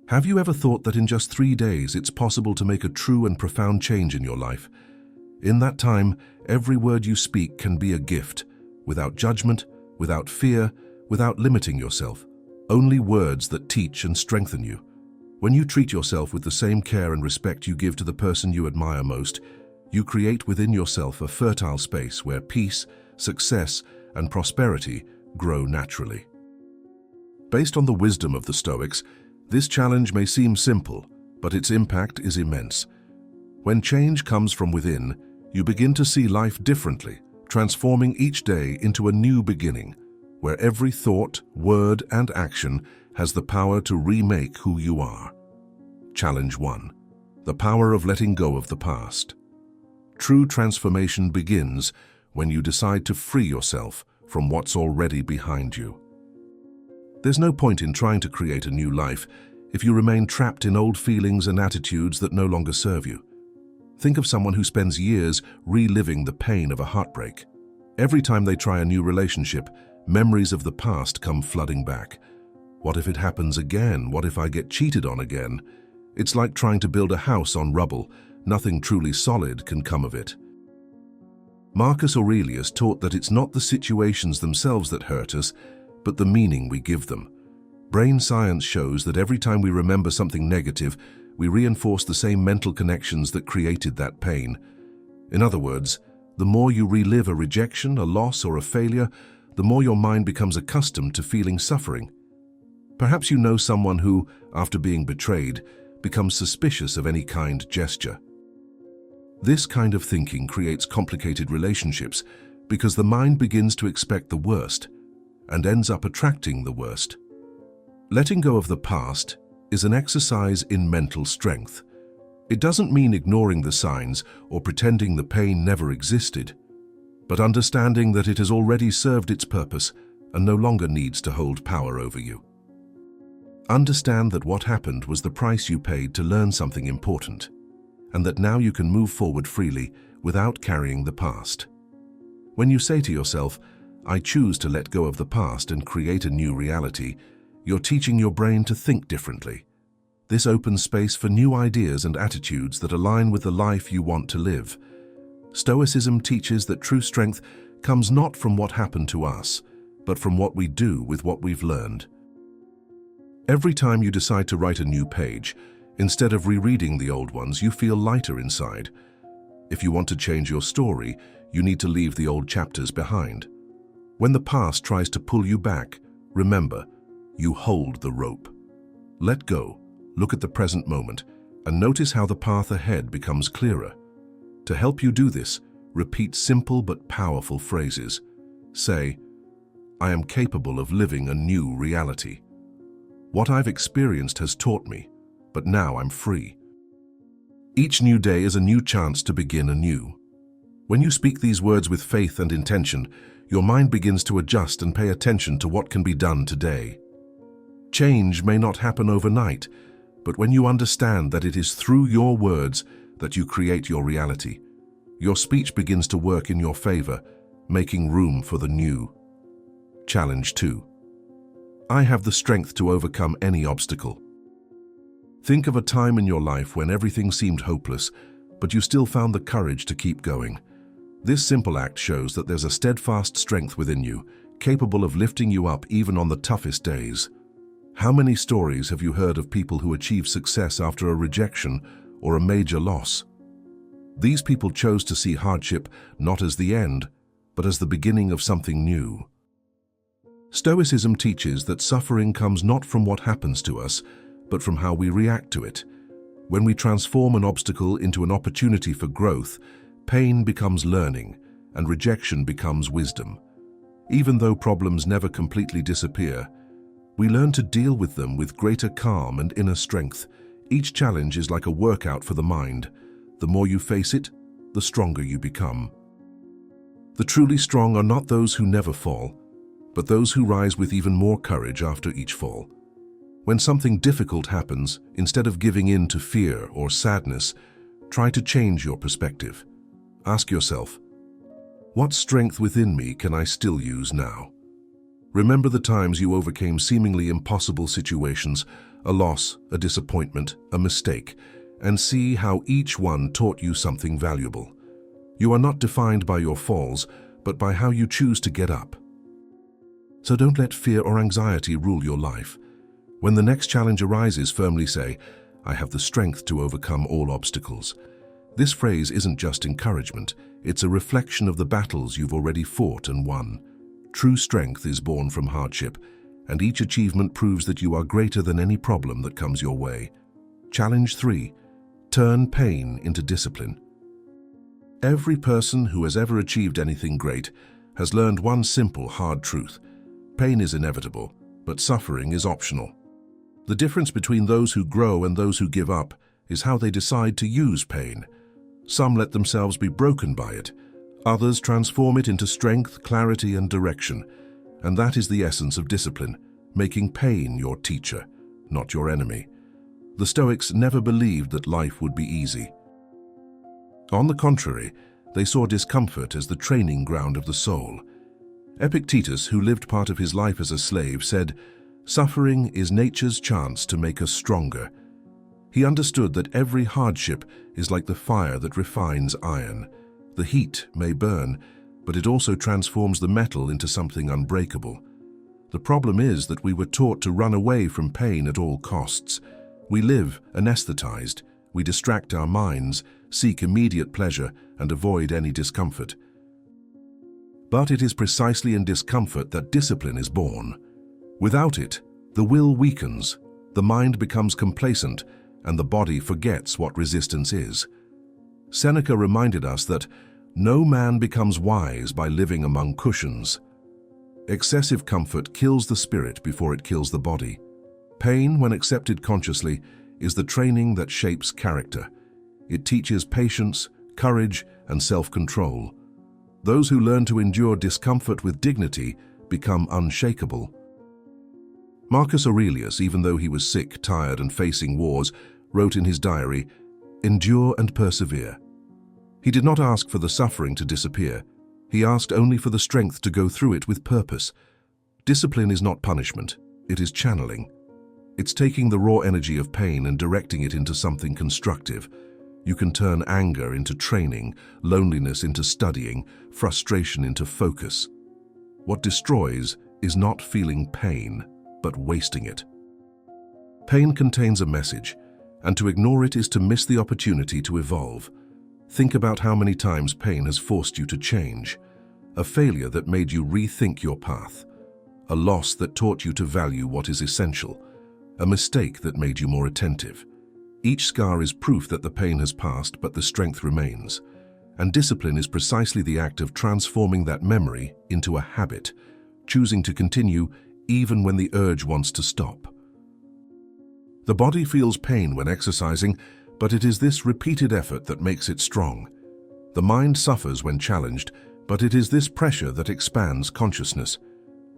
Have you ever thought that in just 3 days it's possible to make a true and profound change in your life? In that time, every word you speak can be a gift, without judgment, without fear, without limiting yourself. Only words that teach and strengthen you. When you treat yourself with the same care and respect you give to the person you admire most, you create within yourself a fertile space where peace, success, and prosperity grow naturally. Based on the wisdom of the Stoics, this challenge may seem simple, but its impact is immense. When change comes from within, you begin to see life differently, transforming each day into a new beginning, where every thought, word, and action has the power to remake who you are. Challenge 1. The power of letting go of the past. True transformation begins when you decide to free yourself from what's already behind you. There's no point in trying to create a new life if you remain trapped in old feelings and attitudes that no longer serve you. Think of someone who spends years reliving the pain of a heartbreak. Every time they try a new relationship, memories of the past come flooding back. What if it happens again? What if I get cheated on again? It's like trying to build a house on rubble. Nothing truly solid can come of it. Marcus Aurelius taught that it's not the situations themselves that hurt us, but the meaning we give them. Brain science shows that every time we remember something negative, we reinforce the same mental connections that created that pain. In other words, the more you relive a rejection, a loss, or a failure, the more your mind becomes accustomed to feeling suffering. Perhaps you know someone who, after being betrayed, becomes suspicious of any kind gesture. This kind of thinking creates complicated relationships because the mind begins to expect the worst and ends up attracting the worst. Letting go of the past is an exercise in mental strength. It doesn't mean ignoring the signs or pretending the pain never existed, but understanding that it has already served its purpose and no longer needs to hold power over you. Understand that what happened was the price you paid to learn something important, and that now you can move forward freely without carrying the past. When you say to yourself, "I choose to let go of the past and create a new reality," you're teaching your brain to think differently. This opens space for new ideas and attitudes that align with the life you want to live. Stoicism teaches that true strength comes not from what happened to us, but from what we do with what we've learned. Every time you decide to write a new page, instead of rereading the old ones, you feel lighter inside. If you want to change your story, you need to leave the old chapters behind. When the past tries to pull you back, remember, you hold the rope. Let go, look at the present moment, and notice how the path ahead becomes clearer. To help you do this, repeat simple but powerful phrases. Say, "I am capable of living a new reality. What I've experienced has taught me, but now I'm free." Each new day is a new chance to begin anew. When you speak these words with faith and intention, your mind begins to adjust and pay attention to what can be done today. Change may not happen overnight, but when you understand that it is through your words that you create your reality, your speech begins to work in your favor, making room for the new. Challenge 2. I have the strength to overcome any obstacle. Think of a time in your life when everything seemed hopeless, but you still found the courage to keep going. This simple act shows that there's a steadfast strength within you, capable of lifting you up even on the toughest days. How many stories have you heard of people who achieved success after a rejection or a major loss? These people chose to see hardship not as the end, but as the beginning of something new. Stoicism teaches that suffering comes not from what happens to us, but from how we react to it. When we transform an obstacle into an opportunity for growth, pain becomes learning and rejection becomes wisdom. Even though problems never completely disappear, we learn to deal with them with greater calm and inner strength. Each challenge is like a workout for the mind. The more you face it, the stronger you become. The truly strong are not those who never fall, but those who rise with even more courage after each fall. When something difficult happens, instead of giving in to fear or sadness, try to change your perspective. Ask yourself, what strength within me can I still use now? Remember the times you overcame seemingly impossible situations, a loss, a disappointment, a mistake, and see how each one taught you something valuable. You are not defined by your falls, but by how you choose to get up. So don't let fear or anxiety rule your life. When the next challenge arises, firmly say, "I have the strength to overcome all obstacles." This phrase isn't just encouragement, it's a reflection of the battles you've already fought and won. True strength is born from hardship, and each achievement proves that you are greater than any problem that comes your way. Challenge 3. Turn pain into discipline. Every person who has ever achieved anything great has learned one simple, hard truth. Pain is inevitable, but suffering is optional. The difference between those who grow and those who give up is how they decide to use pain. Some let themselves be broken by it. Others transform it into strength, clarity, and direction. And that is the essence of discipline, making pain your teacher, not your enemy. The Stoics never believed that life would be easy. On the contrary, they saw discomfort as the training ground of the soul. Epictetus, who lived part of his life as a slave, said, "Suffering is nature's chance to make us stronger." He understood that every hardship is like the fire that refines iron. The heat may burn, but it also transforms the metal into something unbreakable. The problem is that we were taught to run away from pain at all costs. We live anesthetized, we distract our minds, seek immediate pleasure, and avoid any discomfort. But it is precisely in discomfort that discipline is born. Without it, the will weakens, the mind becomes complacent, and the body forgets what resistance is. Seneca reminded us that no man becomes wise by living among cushions. Excessive comfort kills the spirit before it kills the body. Pain, when accepted consciously, is the training that shapes character. It teaches patience, courage, and self-control. Those who learn to endure discomfort with dignity become unshakable. Marcus Aurelius, even though he was sick, tired, and facing wars, wrote in his diary, "Endure and persevere." He did not ask for the suffering to disappear. He asked only for the strength to go through it with purpose. Discipline is not punishment, it is channeling. It's taking the raw energy of pain and directing it into something constructive. You can turn anger into training, loneliness into studying, frustration into focus. What destroys is not feeling pain, but wasting it. Pain contains a message, and to ignore it is to miss the opportunity to evolve. Think about how many times pain has forced you to change. A failure that made you rethink your path. A loss that taught you to value what is essential. A mistake that made you more attentive. Each scar is proof that the pain has passed, but the strength remains. And discipline is precisely the act of transforming that memory into a habit, choosing to continue even when the urge wants to stop. The body feels pain when exercising, but it is this repeated effort that makes it strong. The mind suffers when challenged, but it is this pressure that expands consciousness.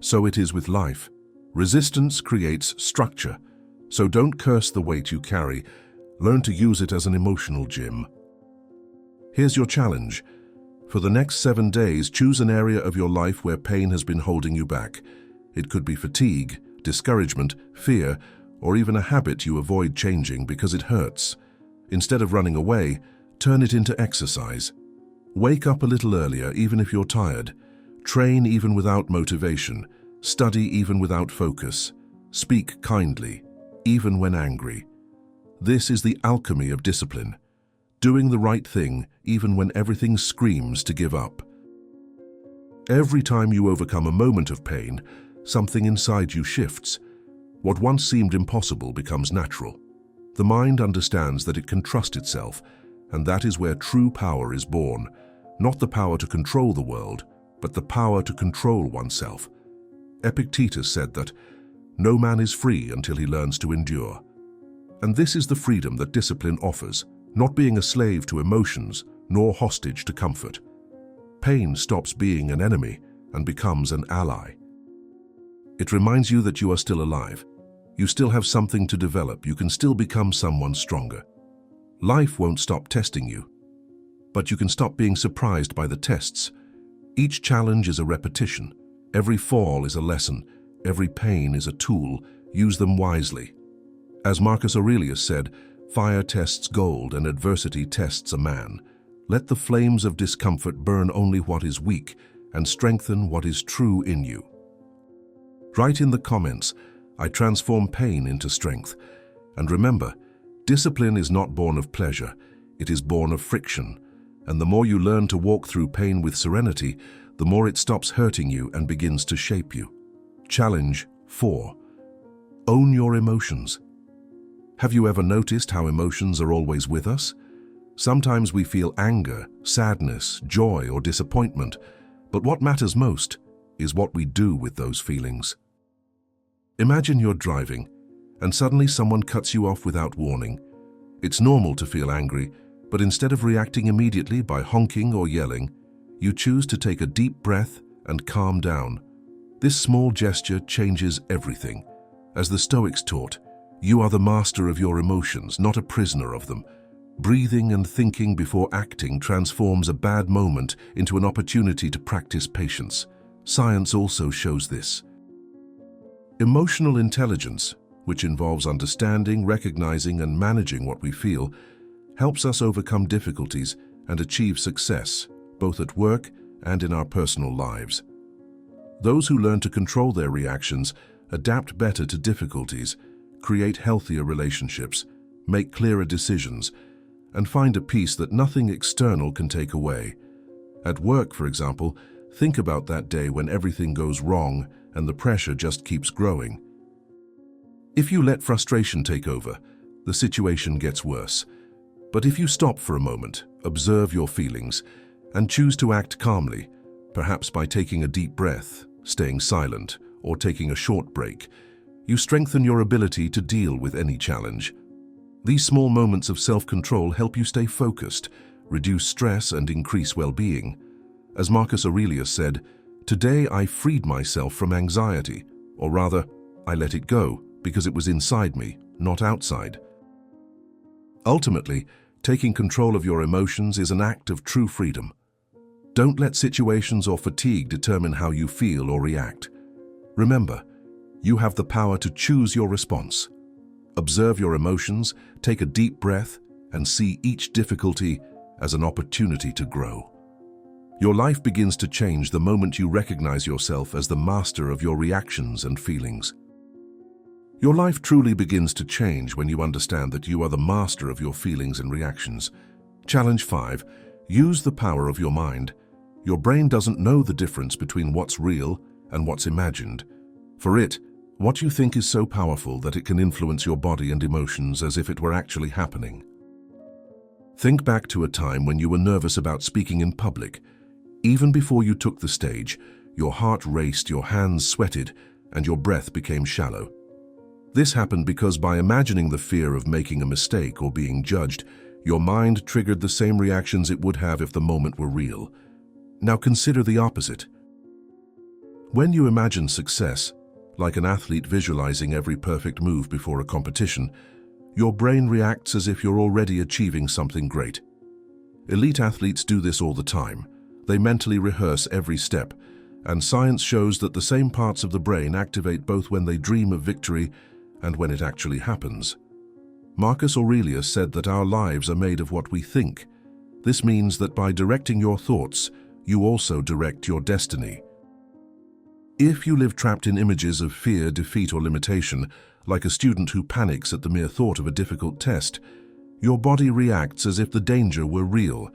So it is with life. Resistance creates structure. So don't curse the weight you carry. Learn to use it as an emotional gym. Here's your challenge. For the next 7 days, choose an area of your life where pain has been holding you back. It could be fatigue, discouragement, fear, or even a habit you avoid changing because it hurts. Instead of running away, turn it into exercise. Wake up a little earlier even if you're tired. Train even without motivation. Study even without focus. Speak kindly, even when angry. This is the alchemy of discipline. Doing the right thing even when everything screams to give up. Every time you overcome a moment of pain, something inside you shifts. What once seemed impossible becomes natural. The mind understands that it can trust itself, and that is where true power is born. Not the power to control the world, but the power to control oneself. Epictetus said that no man is free until he learns to endure. And this is the freedom that discipline offers, not being a slave to emotions, nor hostage to comfort. Pain stops being an enemy and becomes an ally. It reminds you that you are still alive. You still have something to develop. You can still become someone stronger. Life won't stop testing you, but you can stop being surprised by the tests. Each challenge is a repetition. Every fall is a lesson. Every pain is a tool. Use them wisely. As Marcus Aurelius said, "Fire tests gold and adversity tests a man. Let the flames of discomfort burn only what is weak and strengthen what is true in you." Write in the comments, "I transform pain into strength." And remember, discipline is not born of pleasure, it is born of friction. And the more you learn to walk through pain with serenity, the more it stops hurting you and begins to shape you. Challenge 4. Own your emotions. Have you ever noticed how emotions are always with us? Sometimes we feel anger, sadness, joy, or disappointment, but what matters most is what we do with those feelings. Imagine you're driving, and suddenly someone cuts you off without warning. It's normal to feel angry, but instead of reacting immediately by honking or yelling, you choose to take a deep breath and calm down. This small gesture changes everything. As the Stoics taught, you are the master of your emotions, not a prisoner of them. Breathing and thinking before acting transforms a bad moment into an opportunity to practice patience. Science also shows this. Emotional intelligence, which involves understanding, recognizing, and managing what we feel, helps us overcome difficulties and achieve success, both at work and in our personal lives. Those who learn to control their reactions adapt better to difficulties, create healthier relationships, make clearer decisions, and find a peace that nothing external can take away. At work, for example, think about that day when everything goes wrong and the pressure just keeps growing. If you let frustration take over, the situation gets worse. But if you stop for a moment, observe your feelings, and choose to act calmly, perhaps by taking a deep breath, staying silent, or taking a short break, you strengthen your ability to deal with any challenge. These small moments of self-control help you stay focused, reduce stress, and increase well-being. As Marcus Aurelius said, "Today I freed myself from anxiety," or rather, I let it go because it was inside me, not outside. Ultimately, taking control of your emotions is an act of true freedom. Don't let situations or fatigue determine how you feel or react. Remember, you have the power to choose your response. Observe your emotions, take a deep breath, and see each difficulty as an opportunity to grow. Your life begins to change the moment you recognize yourself as the master of your reactions and feelings. Your life truly begins to change when you understand that you are the master of your feelings and reactions. Challenge 5. Use the power of your mind. Your brain doesn't know the difference between what's real and what's imagined. For it, what you think is so powerful that it can influence your body and emotions as if it were actually happening. Think back to a time when you were nervous about speaking in public. Even before you took the stage, your heart raced, your hands sweated, and your breath became shallow. This happened because by imagining the fear of making a mistake or being judged, your mind triggered the same reactions it would have if the moment were real. Now consider the opposite. When you imagine success, like an athlete visualizing every perfect move before a competition, your brain reacts as if you're already achieving something great. Elite athletes do this all the time. They mentally rehearse every step, and science shows that the same parts of the brain activate both when they dream of victory and when it actually happens. Marcus Aurelius said that our lives are made of what we think. This means that by directing your thoughts, you also direct your destiny. If you live trapped in images of fear, defeat, or limitation, like a student who panics at the mere thought of a difficult test, your body reacts as if the danger were real,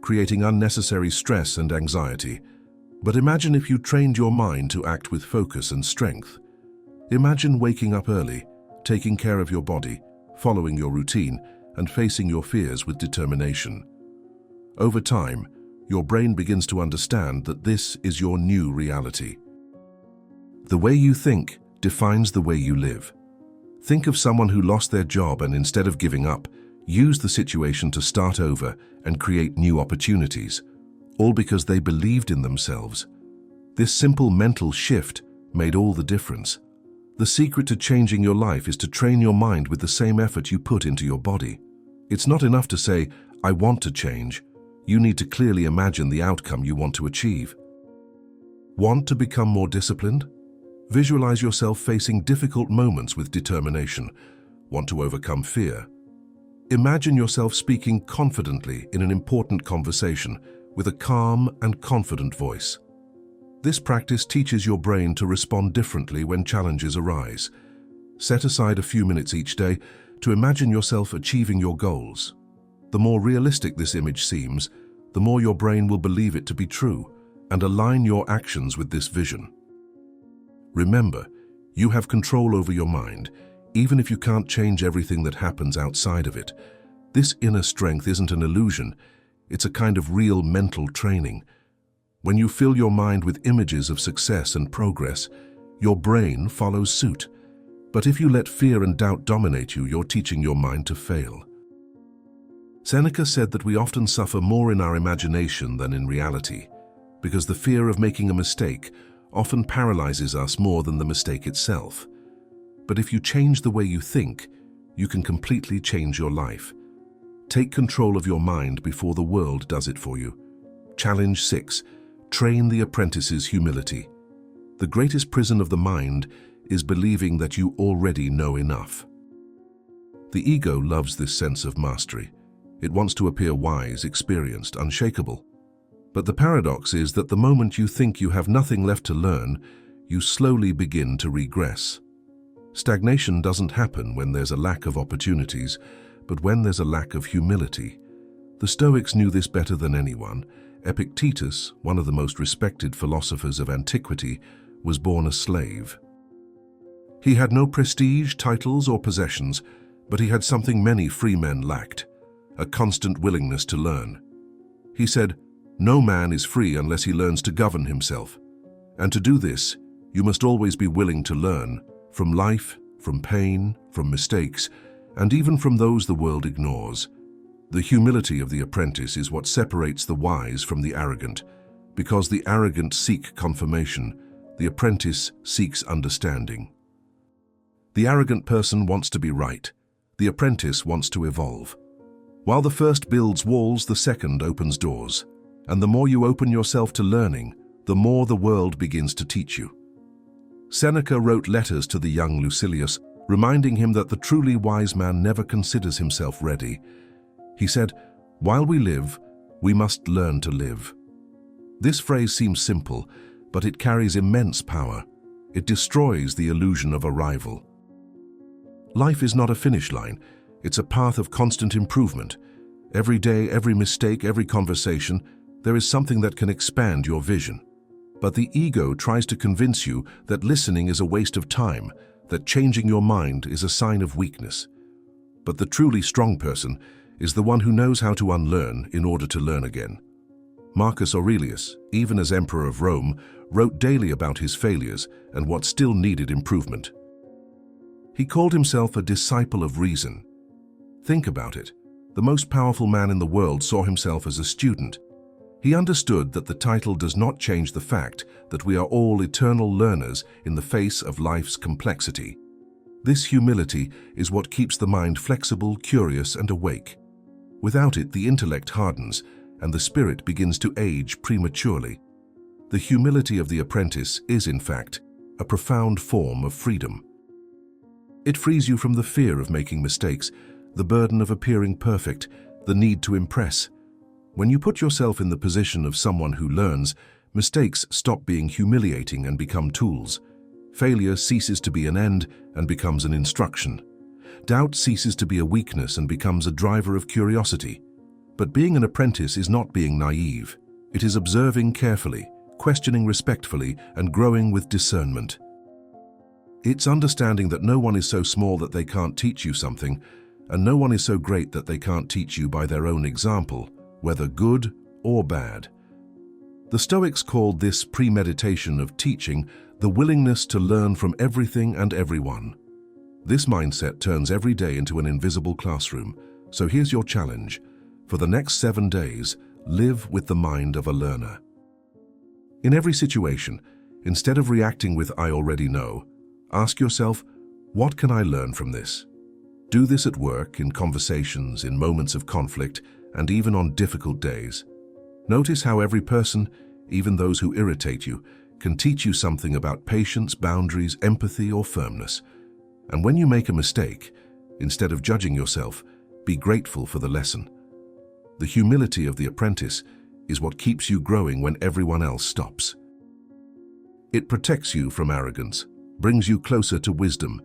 creating unnecessary stress and anxiety. But imagine if you trained your mind to act with focus and strength. Imagine waking up early, taking care of your body, following your routine, and facing your fears with determination. Over time, your brain begins to understand that this is your new reality. The way you think defines the way you live. Think of someone who lost their job and instead of giving up, used the situation to start over and create new opportunities, all because they believed in themselves. This simple mental shift made all the difference. The secret to changing your life is to train your mind with the same effort you put into your body. It's not enough to say, "I want to change." You need to clearly imagine the outcome you want to achieve. Want to become more disciplined? Visualize yourself facing difficult moments with determination. Want to overcome fear? Imagine yourself speaking confidently in an important conversation with a calm and confident voice. This practice teaches your brain to respond differently when challenges arise. Set aside a few minutes each day to imagine yourself achieving your goals. The more realistic this image seems, the more your brain will believe it to be true and align your actions with this vision. Remember, you have control over your mind, even if you can't change everything that happens outside of it. This inner strength isn't an illusion, it's a kind of real mental training. When you fill your mind with images of success and progress, your brain follows suit. But if you let fear and doubt dominate you, you're teaching your mind to fail. Seneca said that we often suffer more in our imagination than in reality, because the fear of making a mistake often paralyzes us more than the mistake itself. But if you change the way you think, you can completely change your life. Take control of your mind before the world does it for you. Challenge 6. Train the apprentice's humility. The greatest prison of the mind is believing that you already know enough. The ego loves this sense of mastery. It wants to appear wise, experienced, unshakable. But the paradox is that the moment you think you have nothing left to learn, you slowly begin to regress. Stagnation doesn't happen when there's a lack of opportunities, but when there's a lack of humility. The Stoics knew this better than anyone. Epictetus, one of the most respected philosophers of antiquity, was born a slave. He had no prestige, titles, or possessions, but he had something many free men lacked: a constant willingness to learn. He said, "No man is free unless he learns to govern himself. And to do this, you must always be willing to learn, from life, from pain, from mistakes, and even from those the world ignores." The humility of the apprentice is what separates the wise from the arrogant, because the arrogant seek confirmation, the apprentice seeks understanding. The arrogant person wants to be right, the apprentice wants to evolve. While the first builds walls, the second opens doors. And the more you open yourself to learning, the more the world begins to teach you. Seneca wrote letters to the young Lucilius, reminding him that the truly wise man never considers himself ready. He said, "While we live, we must learn to live." This phrase seems simple, but it carries immense power. It destroys the illusion of arrival. Life is not a finish line. It's a path of constant improvement. Every day, every mistake, every conversation, there is something that can expand your vision. But the ego tries to convince you that listening is a waste of time, that changing your mind is a sign of weakness. But the truly strong person is the one who knows how to unlearn in order to learn again. Marcus Aurelius, even as Emperor of Rome, wrote daily about his failures and what still needed improvement. He called himself a disciple of reason. Think about it. The most powerful man in the world saw himself as a student. He understood that the title does not change the fact that we are all eternal learners in the face of life's complexity. This humility is what keeps the mind flexible, curious, and awake. Without it, the intellect hardens, and the spirit begins to age prematurely. The humility of the apprentice is, in fact, a profound form of freedom. It frees you from the fear of making mistakes, the burden of appearing perfect, the need to impress. When you put yourself in the position of someone who learns, mistakes stop being humiliating and become tools. Failure ceases to be an end and becomes an instruction. Doubt ceases to be a weakness and becomes a driver of curiosity. But being an apprentice is not being naive. It is observing carefully, questioning respectfully, and growing with discernment. It's understanding that no one is so small that they can't teach you something, and no one is so great that they can't teach you by their own example, whether good or bad. The Stoics called this premeditation of teaching the willingness to learn from everything and everyone. This mindset turns every day into an invisible classroom. So here's your challenge. For the next 7 days, live with the mind of a learner. In every situation, instead of reacting with "I already know," ask yourself, what can I learn from this? Do this at work, in conversations, in moments of conflict, and even on difficult days. Notice how every person, even those who irritate you, can teach you something about patience, boundaries, empathy, or firmness. And when you make a mistake, Instead of judging yourself, be grateful for the lesson. The humility of the apprentice is what keeps you growing when everyone else stops. It protects you from arrogance, brings you closer to wisdom,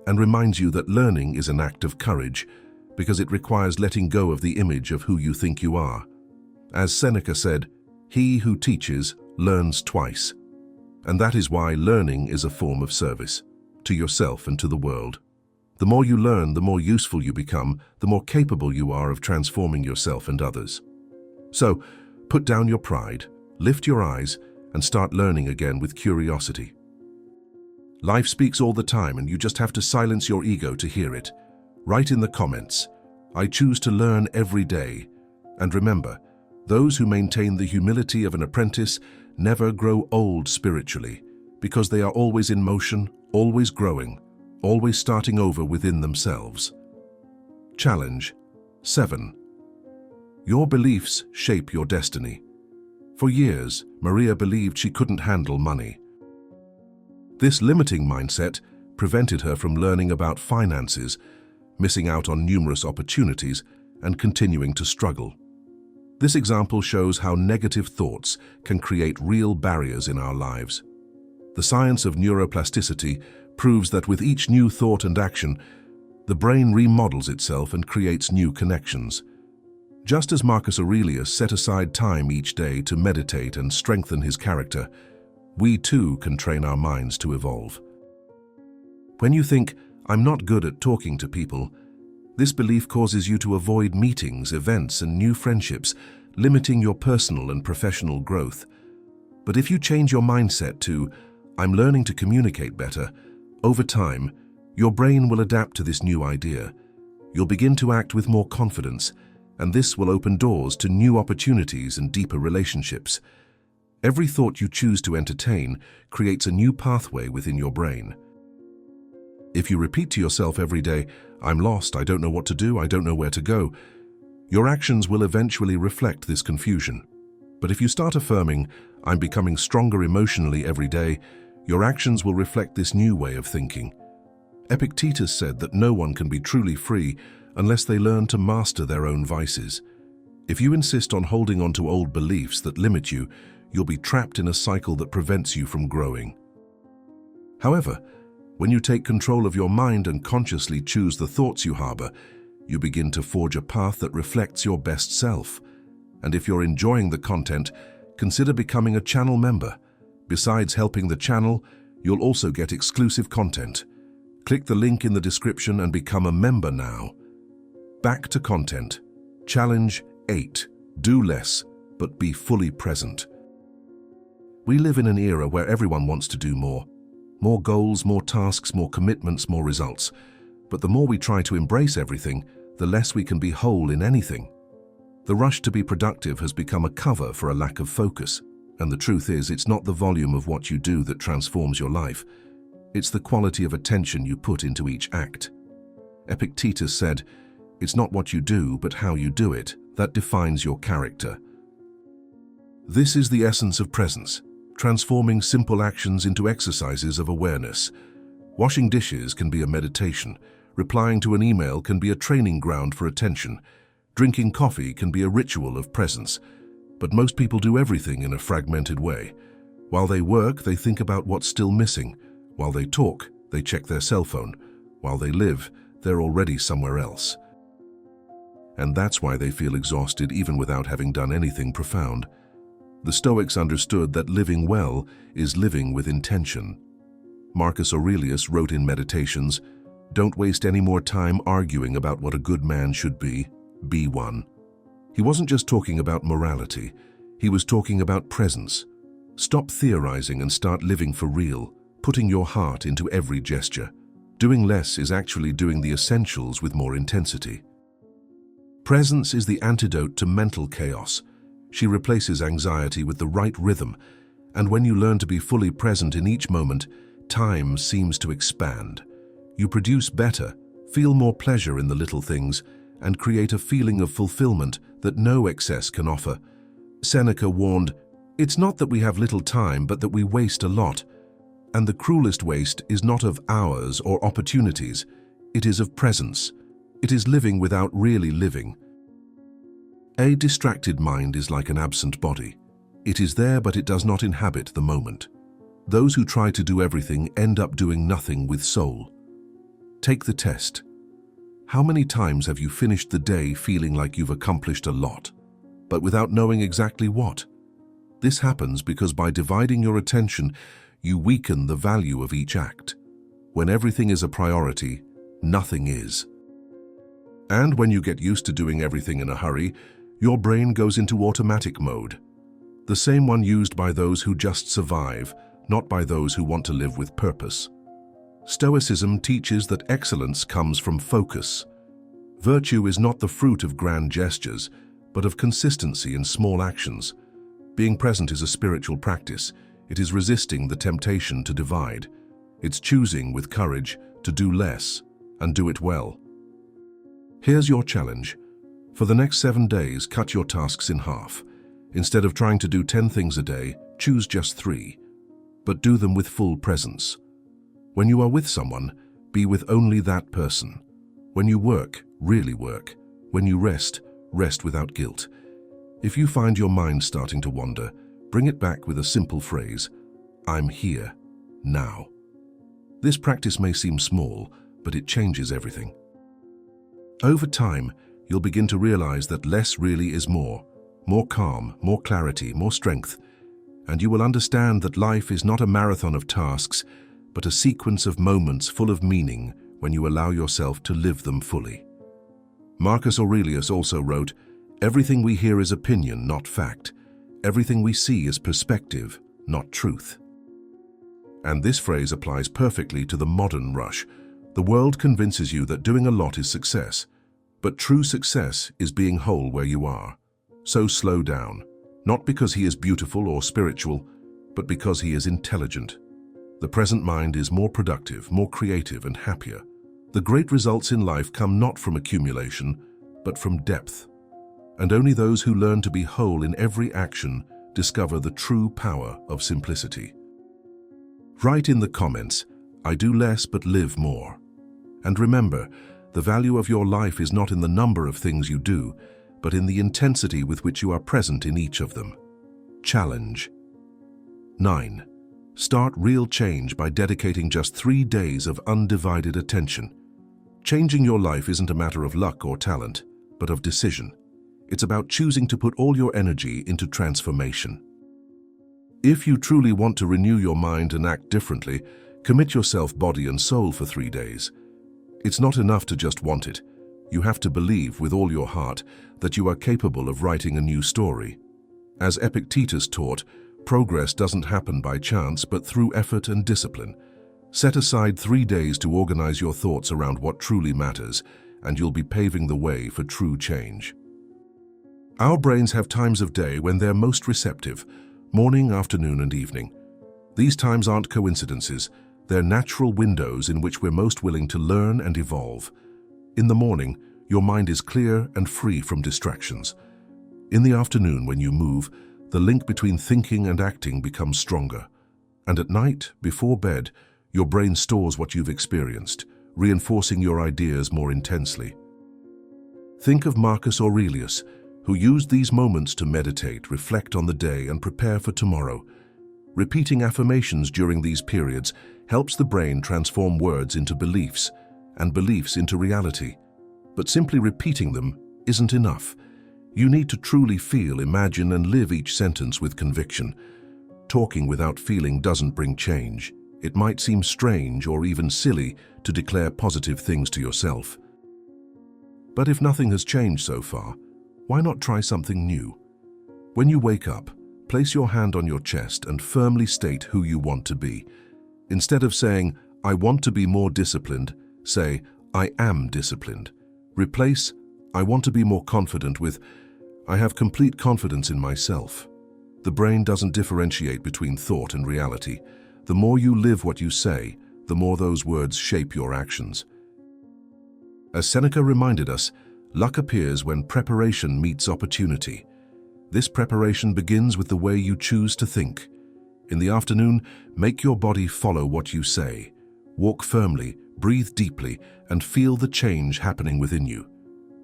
and reminds you that learning is an act of courage because it requires letting go of the image of who you think you are. As Seneca said, "He who teaches learns twice." And that is why learning is a form of service, to yourself and to the world. The more you learn, the more useful you become, the more capable you are of transforming yourself and others. So, put down your pride, lift your eyes, and start learning again with curiosity. Life speaks all the time, and you just have to silence your ego to hear it. Write in the comments, "I choose to learn every day." And remember, those who maintain the humility of an apprentice never grow old spiritually, because they are always in motion, always growing, always starting over within themselves. Challenge 7. Your beliefs shape your destiny. For years, Maria believed she couldn't handle money. This limiting mindset prevented her from learning about finances, missing out on numerous opportunities, and continuing to struggle. This example shows how negative thoughts can create real barriers in our lives. The science of neuroplasticity proves that with each new thought and action, the brain remodels itself and creates new connections. Just as Marcus Aurelius set aside time each day to meditate and strengthen his character, we too can train our minds to evolve. When you think, "I'm not good at talking to people," this belief causes you to avoid meetings, events, and new friendships, limiting your personal and professional growth. But if you change your mindset to, "I'm learning to communicate better," over time, your brain will adapt to this new idea. You'll begin to act with more confidence, and this will open doors to new opportunities and deeper relationships. Every thought you choose to entertain creates a new pathway within your brain. If you repeat to yourself every day, "I'm lost, I don't know what to do, I don't know where to go," your actions will eventually reflect this confusion. But if you start affirming, "I'm becoming stronger emotionally every day," your actions will reflect this new way of thinking. Epictetus said that no one can be truly free unless they learn to master their own vices. If you insist on holding on to old beliefs that limit you, you'll be trapped in a cycle that prevents you from growing. However, when you take control of your mind and consciously choose the thoughts you harbor, you begin to forge a path that reflects your best self. And if you're enjoying the content, consider becoming a channel member. Besides helping the channel, you'll also get exclusive content. Click the link in the description and become a member now. Back to content. Challenge 8. Do less, but be fully present. We live in an era where everyone wants to do more. More goals, more tasks, more commitments, more results. But the more we try to embrace everything, the less we can be whole in anything. The rush to be productive has become a cover for a lack of focus. And the truth is, it's not the volume of what you do that transforms your life. It's the quality of attention you put into each act. Epictetus said, "It's not what you do, but how you do it, that defines your character." This is the essence of presence, transforming simple actions into exercises of awareness. Washing dishes can be a meditation. Replying to an email can be a training ground for attention. Drinking coffee can be a ritual of presence. But most people do everything in a fragmented way. While they work, they think about what's still missing. While they talk, they check their cell phone. While they live, they're already somewhere else. And that's why they feel exhausted even without having done anything profound. The Stoics understood that living well is living with intention. Marcus Aurelius wrote in Meditations, "Don't waste any more time arguing about what a good man should be one." He wasn't just talking about morality, he was talking about presence. Stop theorizing and start living for real, putting your heart into every gesture. Doing less is actually doing the essentials with more intensity. Presence is the antidote to mental chaos. She replaces anxiety with the right rhythm, and when you learn to be fully present in each moment, time seems to expand. You produce better, feel more pleasure in the little things, and create a feeling of fulfillment that no excess can offer. Seneca warned, "It's not that we have little time, but that we waste a lot. And the cruelest waste is not of hours or opportunities, It is of presence. It is living without really living. A distracted mind is like an absent body. It is there, but it does not inhabit the moment. Those who try to do everything end up doing nothing with soul. Take the test. How many times have you finished the day feeling like you've accomplished a lot, but without knowing exactly what? This happens because by dividing your attention, you weaken the value of each act. When everything is a priority, nothing is. And when you get used to doing everything in a hurry, your brain goes into automatic mode. The same one used by those who just survive, not by those who want to live with purpose. Stoicism teaches that excellence comes from focus. Virtue is not the fruit of grand gestures, but of consistency in small actions. Being present is a spiritual practice. It is resisting the temptation to divide. It's choosing with courage to do less and do it well. Here's your challenge. For the next 7 days, cut your tasks in half. Instead of trying to do 10 things a day, choose just 3. But do them with full presence. When you are with someone, be with only that person. When you work, really work. When you rest, rest without guilt. If you find your mind starting to wander, bring it back with a simple phrase, I'm here, now. This practice may seem small, but it changes everything. Over time, you'll begin to realize that less really is more. More calm, more clarity, more strength. And you will understand that life is not a marathon of tasks, but a sequence of moments full of meaning when you allow yourself to live them fully. Marcus Aurelius also wrote, "Everything we hear is opinion, not fact. Everything we see is perspective, not truth." And this phrase applies perfectly to the modern rush. The world convinces you that doing a lot is success, but true success is being whole where you are. So slow down, not because he is beautiful or spiritual, but because he is intelligent. The present mind is more productive, more creative, and happier. The great results in life come not from accumulation, but from depth. And only those who learn to be whole in every action discover the true power of simplicity. Write in the comments, I do less but live more. And remember, the value of your life is not in the number of things you do, but in the intensity with which you are present in each of them. Challenge. 9. Start real change by dedicating just 3 days of undivided attention. Changing your life isn't a matter of luck or talent, but of decision. It's about choosing to put all your energy into transformation. If you truly want to renew your mind and act differently, commit yourself body and soul for 3 days. It's not enough to just want it. You have to believe with all your heart that you are capable of writing a new story. As Epictetus taught, progress doesn't happen by chance but through effort and discipline. Set aside 3 days to organize your thoughts around what truly matters, and you'll be paving the way for true change. Our brains have times of day when they're most receptive, morning, afternoon, and evening. These times aren't coincidences. They're natural windows in which we're most willing to learn and evolve. In the morning, your mind is clear and free from distractions. In the afternoon, when you move, the link between thinking and acting becomes stronger. And at night, before bed, your brain stores what you've experienced, reinforcing your ideas more intensely. Think of Marcus Aurelius, who used these moments to meditate, reflect on the day, and prepare for tomorrow. Repeating affirmations during these periods helps the brain transform words into beliefs, and beliefs into reality. But simply repeating them isn't enough. You need to truly feel, imagine, and live each sentence with conviction. Talking without feeling doesn't bring change. It might seem strange or even silly to declare positive things to yourself. But if nothing has changed so far, why not try something new? When you wake up, place your hand on your chest and firmly state who you want to be. Instead of saying, I want to be more disciplined, say, I am disciplined. Replace, I want to be more confident with, I have complete confidence in myself. The brain doesn't differentiate between thought and reality. The more you live what you say, the more those words shape your actions. As Seneca reminded us, luck appears when preparation meets opportunity. This preparation begins with the way you choose to think. In the afternoon, make your body follow what you say. Walk firmly, Breathe deeply and feel the change happening within you.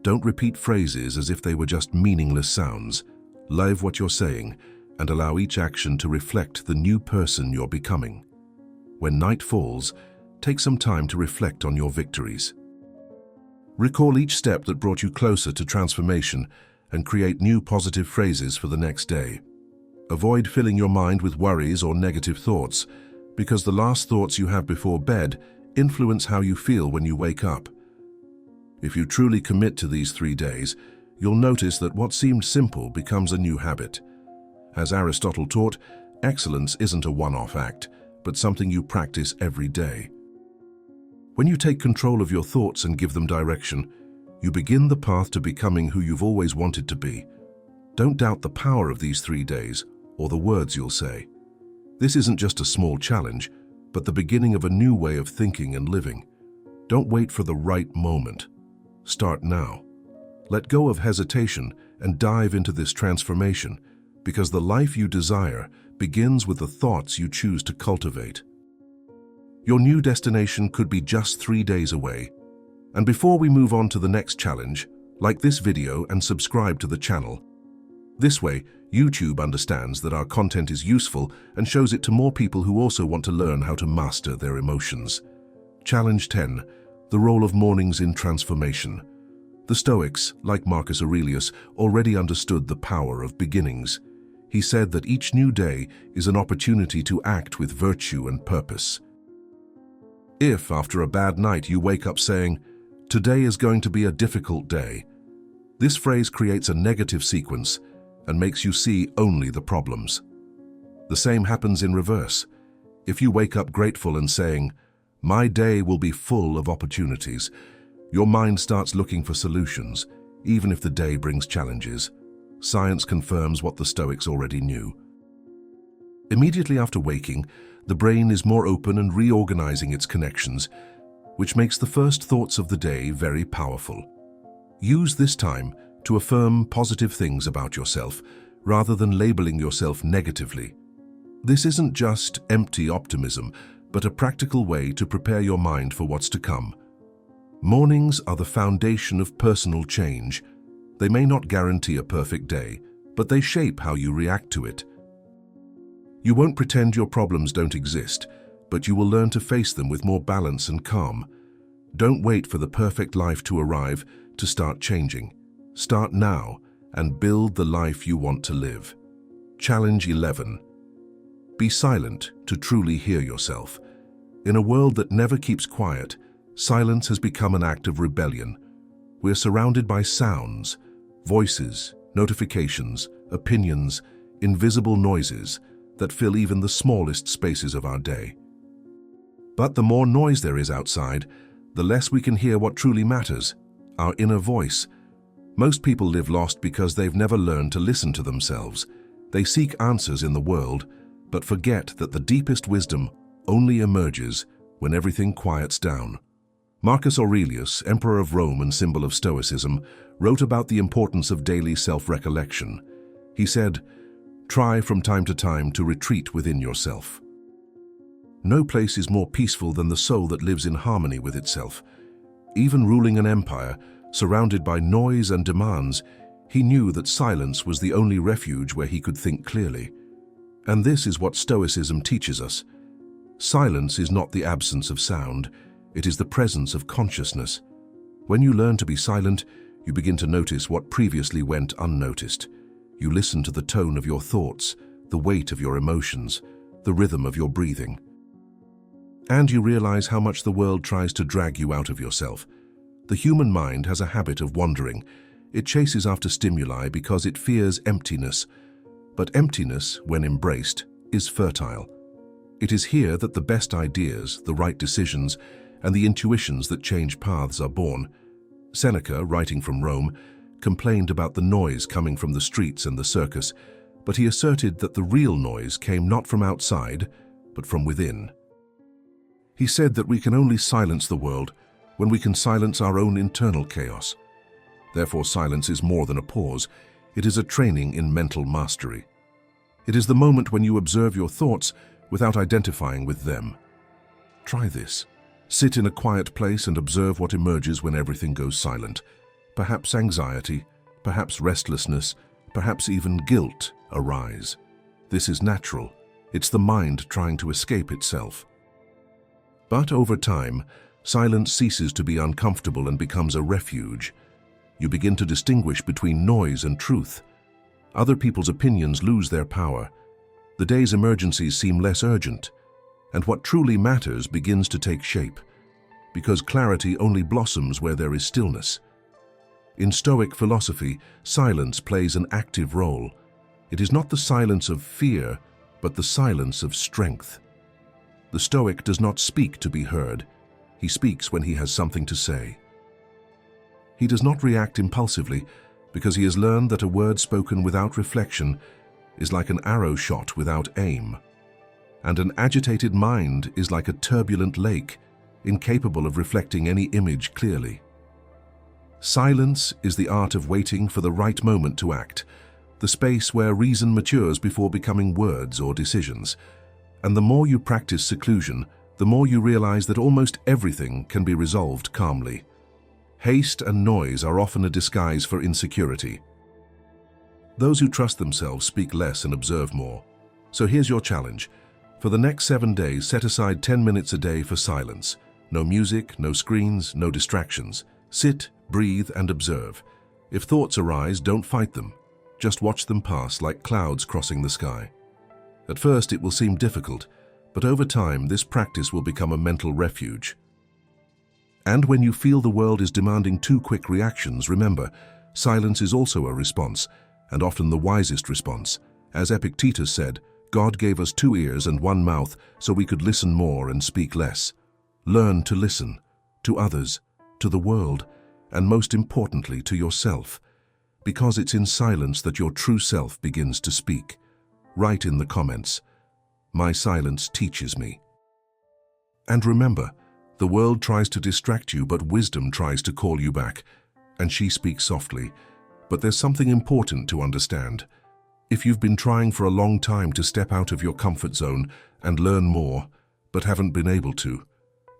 Don't repeat phrases as if they were just meaningless sounds. Live what you're saying and allow each action to reflect the new person you're becoming. When night falls, take some time to reflect on your victories. Recall each step that brought you closer to transformation and create new positive phrases for the next day. Avoid filling your mind with worries or negative thoughts, because the last thoughts you have before bed influence how you feel when you wake up. If you truly commit to these 3 days, you'll notice that what seemed simple becomes a new habit. As Aristotle taught, excellence isn't a one-off act, but something you practice every day. When you take control of your thoughts and give them direction, you begin the path to becoming who you've always wanted to be. Don't doubt the power of these 3 days or the words you'll say. This isn't just a small challenge, but the beginning of a new way of thinking and living. Don't wait for the right moment. Start now. Let go of hesitation and dive into this transformation, because the life you desire begins with the thoughts you choose to cultivate. Your new destination could be just 3 days away. And before we move on to the next challenge, like this video and subscribe to the channel. This way, YouTube understands that our content is useful and shows it to more people who also want to learn how to master their emotions. Challenge 10. The role of mornings in transformation. The Stoics, like Marcus Aurelius, already understood the power of beginnings. He said that each new day is an opportunity to act with virtue and purpose. If, after a bad night, you wake up saying, "Today is going to be a difficult day," this phrase creates a negative sequence and makes you see only the problems. The same happens in reverse. If you wake up grateful and saying, "My day will be full of opportunities," your mind starts looking for solutions, even if the day brings challenges. Science confirms what the Stoics already knew. Immediately after waking, the brain is more open and reorganizing its connections, which makes the first thoughts of the day very powerful. Use this time to affirm positive things about yourself, rather than labeling yourself negatively. This isn't just empty optimism, but a practical way to prepare your mind for what's to come. Mornings are the foundation of personal change. They may not guarantee a perfect day, but they shape how you react to it. You won't pretend your problems don't exist, but you will learn to face them with more balance and calm. Don't wait for the perfect life to arrive to start changing. Start now and build the life you want to live. Challenge 11. Be silent to truly hear yourself. In a world that never keeps quiet, silence has become an act of rebellion. We're surrounded by sounds, voices, notifications, opinions, invisible noises that fill even the smallest spaces of our day. But the more noise there is outside, the less we can hear what truly matters, our inner voice. Most people live lost because they've never learned to listen to themselves. They seek answers in the world, but forget that the deepest wisdom only emerges when everything quiets down. Marcus Aurelius, Emperor of Rome and symbol of Stoicism, wrote about the importance of daily self-recollection. He said, "Try from time to time to retreat within yourself." No place is more peaceful than the soul that lives in harmony with itself. Even ruling an empire, surrounded by noise and demands, he knew that silence was the only refuge where he could think clearly. And this is what Stoicism teaches us. Silence is not the absence of sound, it is the presence of consciousness. When you learn to be silent, you begin to notice what previously went unnoticed. You listen to the tone of your thoughts, the weight of your emotions, the rhythm of your breathing. And you realize how much the world tries to drag you out of yourself. The human mind has a habit of wandering. It chases after stimuli because it fears emptiness. But emptiness, when embraced, is fertile. It is here that the best ideas, the right decisions, and the intuitions that change paths are born. Seneca, writing from Rome, complained about the noise coming from the streets and the circus, but he asserted that the real noise came not from outside, but from within. He said that we can only silence the world when we can silence our own internal chaos. Therefore, silence is more than a pause. It is a training in mental mastery. It is the moment when you observe your thoughts without identifying with them. Try this. Sit in a quiet place and observe what emerges when everything goes silent. Perhaps anxiety, perhaps restlessness, perhaps even guilt arise. This is natural. It's the mind trying to escape itself. But over time, silence ceases to be uncomfortable and becomes a refuge. You begin to distinguish between noise and truth. Other people's opinions lose their power. The day's emergencies seem less urgent, and what truly matters begins to take shape, because clarity only blossoms where there is stillness. In Stoic philosophy, silence plays an active role. It is not the silence of fear, but the silence of strength. The Stoic does not speak to be heard. He speaks when he has something to say. He does not react impulsively, because he has learned that a word spoken without reflection is like an arrow shot without aim. And an agitated mind is like a turbulent lake, incapable of reflecting any image clearly. Silence is the art of waiting for the right moment to act, the space where reason matures before becoming words or decisions. And the more you practice seclusion, the more you realize that almost everything can be resolved calmly. Haste and noise are often a disguise for insecurity. Those who trust themselves speak less and observe more. So here's your challenge. For the next 7 days, set aside 10 minutes a day for silence. No music, no screens, no distractions. Sit, breathe, and observe. If thoughts arise, don't fight them. Just watch them pass like clouds crossing the sky. At first, it will seem difficult, but over time, this practice will become a mental refuge. And when you feel the world is demanding too quick reactions, remember, silence is also a response, and often the wisest response. As Epictetus said, God gave us 2 ears and 1 mouth so we could listen more and speak less. Learn to listen, to others, to the world, and most importantly, to yourself, because it's in silence that your true self begins to speak. Write in the comments, "My silence teaches me." And remember, the world tries to distract you, but wisdom tries to call you back, and she speaks softly. But there's something important to understand. If you've been trying for a long time to step out of your comfort zone and learn more, but haven't been able to,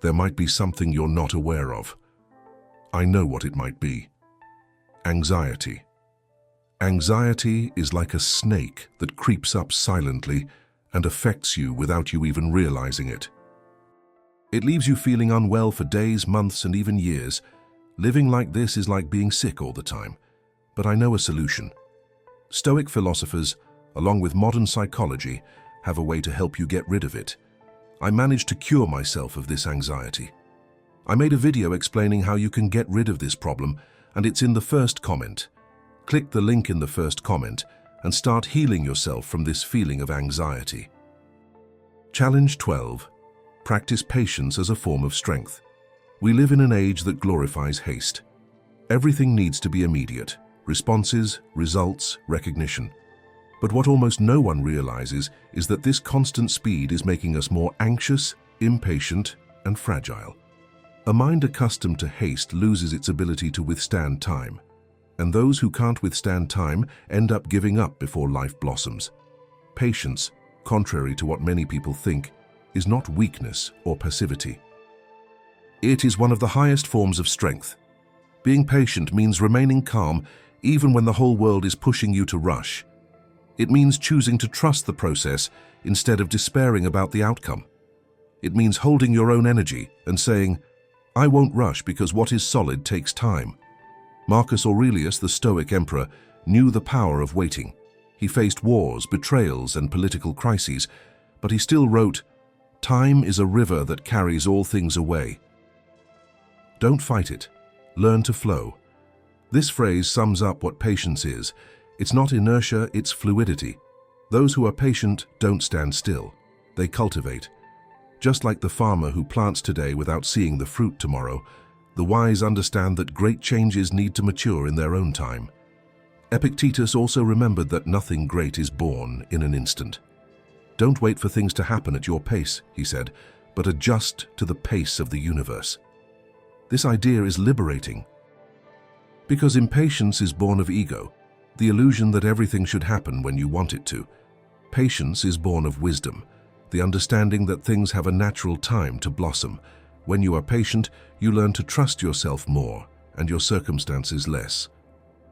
there might be something you're not aware of. I know what it might be. Anxiety. Anxiety is like a snake that creeps up silently and affects you without you even realizing it. It leaves you feeling unwell for days, months, and even years. Living like this is like being sick all the time. But I know a solution. Stoic philosophers, along with modern psychology, have a way to help you get rid of it. I managed to cure myself of this anxiety. I made a video explaining how you can get rid of this problem, and it's in the first comment. Click the link in the first comment and start healing yourself from this feeling of anxiety. Challenge 12. Practice patience as a form of strength. We live in an age that glorifies haste. Everything needs to be immediate. Responses, results, recognition. But what almost no one realizes is that this constant speed is making us more anxious, impatient, and fragile. A mind accustomed to haste loses its ability to withstand time, and those who can't withstand time end up giving up before life blossoms. Patience, contrary to what many people think, is not weakness or passivity. It is one of the highest forms of strength. Being patient means remaining calm even when the whole world is pushing you to rush. It means choosing to trust the process instead of despairing about the outcome. It means holding your own energy and saying, "I won't rush because what is solid takes time." Marcus Aurelius, the Stoic emperor, knew the power of waiting. He faced wars, betrayals, and political crises, but he still wrote, "Time is a river that carries all things away." Don't fight it. Learn to flow. This phrase sums up what patience is. It's not inertia, it's fluidity. Those who are patient don't stand still. They cultivate. Just like the farmer who plants today without seeing the fruit tomorrow, the wise understand that great changes need to mature in their own time. Epictetus also remembered that nothing great is born in an instant. Don't wait for things to happen at your pace, he said, but adjust to the pace of the universe. This idea is liberating. Because impatience is born of ego, the illusion that everything should happen when you want it to. Patience is born of wisdom, the understanding that things have a natural time to blossom, When you are patient, you learn to trust yourself more and your circumstances less.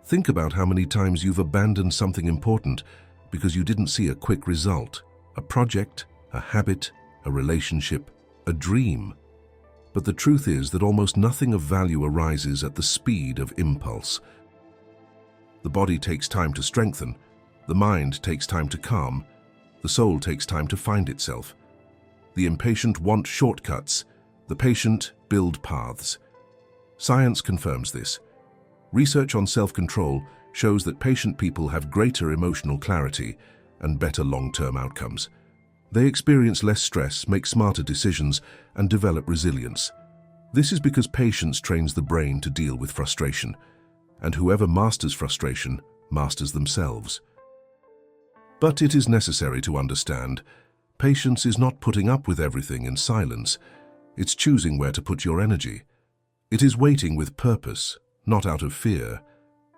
Think about how many times you've abandoned something important because you didn't see a quick result. A project, a habit, a relationship, a dream. But the truth is that almost nothing of value arises at the speed of impulse. The body takes time to strengthen, the mind takes time to calm, the soul takes time to find itself. The impatient want shortcuts, the patient build paths. Science confirms this. Research on self-control shows that patient people have greater emotional clarity and better long-term outcomes. They experience less stress, make smarter decisions, and develop resilience. This is because patience trains the brain to deal with frustration, and whoever masters frustration masters themselves. But it is necessary to understand, patience is not putting up with everything in silence. It's choosing where to put your energy. It is waiting with purpose, not out of fear.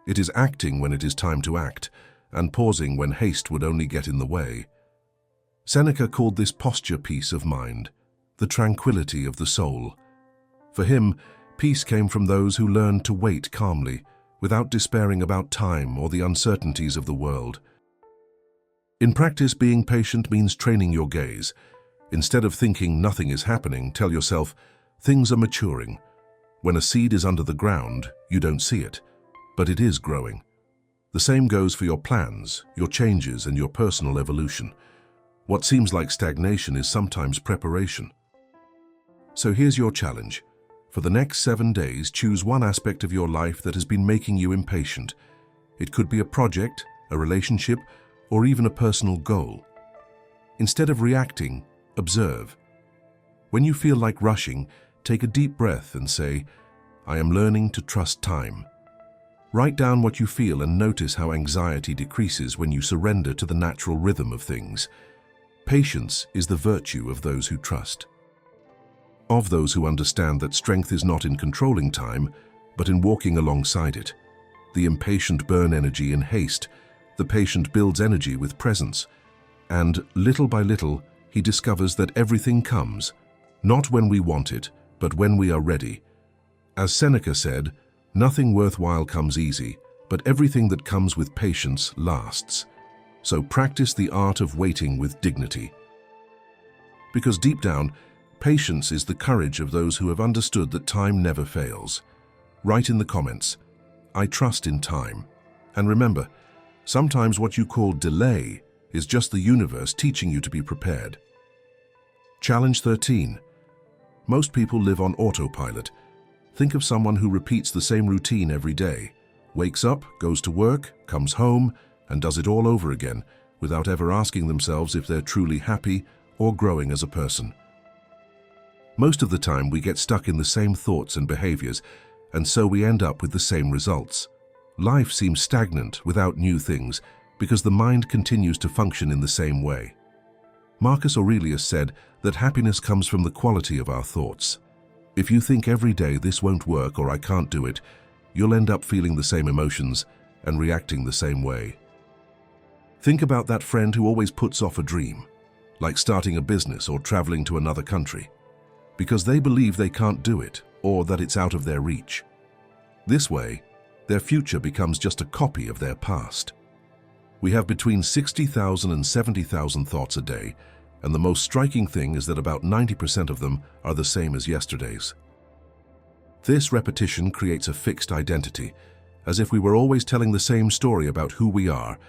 It is acting when it is time to act, and pausing when haste would only get in the way. Seneca called this posture peace of mind, the tranquility of the soul. For him, peace came from those who learned to wait calmly, without despairing about time or the uncertainties of the world. In practice, being patient means training your gaze. Instead of thinking nothing is happening, tell yourself, things are maturing. When a seed is under the ground, you don't see it, but it is growing. The same goes for your plans, your changes, and your personal evolution. What seems like stagnation is sometimes preparation. So here's your challenge. For the next 7 days, choose one aspect of your life that has been making you impatient. It could be a project, a relationship, or even a personal goal. Instead of reacting, observe. When you feel like rushing, take a deep breath and say, I am learning to trust time. Write down what you feel and notice how anxiety decreases when you surrender to the natural rhythm of things. Patience is the virtue of those who trust. Of those who understand that strength is not in controlling time, but in walking alongside it. The impatient burn energy in haste, the patient builds energy with presence. And little by little, he discovers that everything comes, not when we want it, but when we are ready. As Seneca said, nothing worthwhile comes easy, but everything that comes with patience lasts. So practice the art of waiting with dignity. Because deep down, patience is the courage of those who have understood that time never fails. Write in the comments, I trust in time. And remember, sometimes what you call delay is just the universe teaching you to be prepared. Challenge 13. Most people live on autopilot. Think of someone who repeats the same routine every day. Wakes up, goes to work, comes home, and does it all over again, without ever asking themselves if they're truly happy or growing as a person. Most of the time we get stuck in the same thoughts and behaviors, and so we end up with the same results. Life seems stagnant without new things, because the mind continues to function in the same way. Marcus Aurelius said that happiness comes from the quality of our thoughts. If you think every day this won't work or I can't do it, you'll end up feeling the same emotions and reacting the same way. Think about that friend who always puts off a dream, like starting a business or traveling to another country, because they believe they can't do it or that it's out of their reach. This way, their future becomes just a copy of their past. We have between 60,000 and 70,000 thoughts a day, and the most striking thing is that about 90% of them are the same as yesterday's. This repetition creates a fixed identity, as if we were always telling the same story about who we are,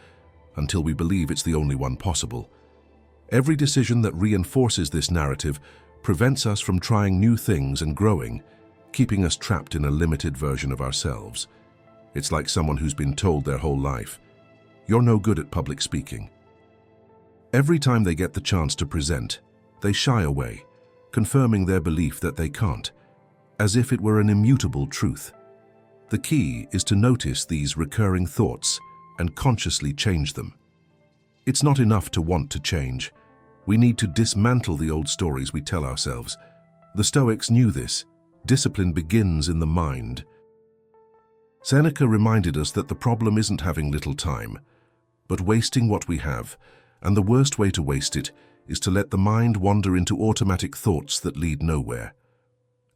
until we believe it's the only one possible. Every decision that reinforces this narrative prevents us from trying new things and growing, keeping us trapped in a limited version of ourselves. It's like someone who's been told their whole life, "You're no good at public speaking." Every time they get the chance to present, they shy away, confirming their belief that they can't, as if it were an immutable truth. The key is to notice these recurring thoughts and consciously change them. It's not enough to want to change. We need to dismantle the old stories we tell ourselves. The Stoics knew this. Discipline begins in the mind. Seneca reminded us that the problem isn't having little time, but wasting what we have, and the worst way to waste it is to let the mind wander into automatic thoughts that lead nowhere.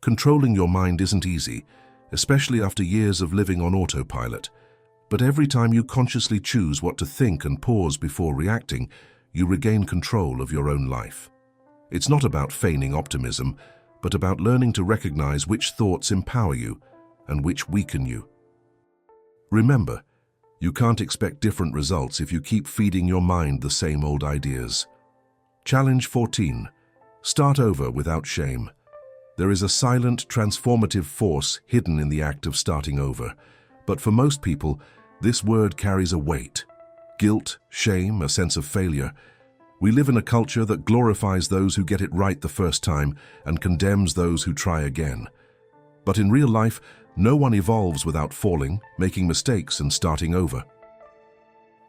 Controlling your mind isn't easy, especially after years of living on autopilot. But every time you consciously choose what to think and pause before reacting, you regain control of your own life. It's not about feigning optimism, but about learning to recognize which thoughts empower you and which weaken you. Remember, you can't expect different results if you keep feeding your mind the same old ideas. Challenge 14. Start over without shame. There is a silent, transformative force hidden in the act of starting over. But for most people, this word carries a weight. Guilt, shame, a sense of failure. We live in a culture that glorifies those who get it right the first time and condemns those who try again. But in real life, no one evolves without falling, making mistakes, and starting over.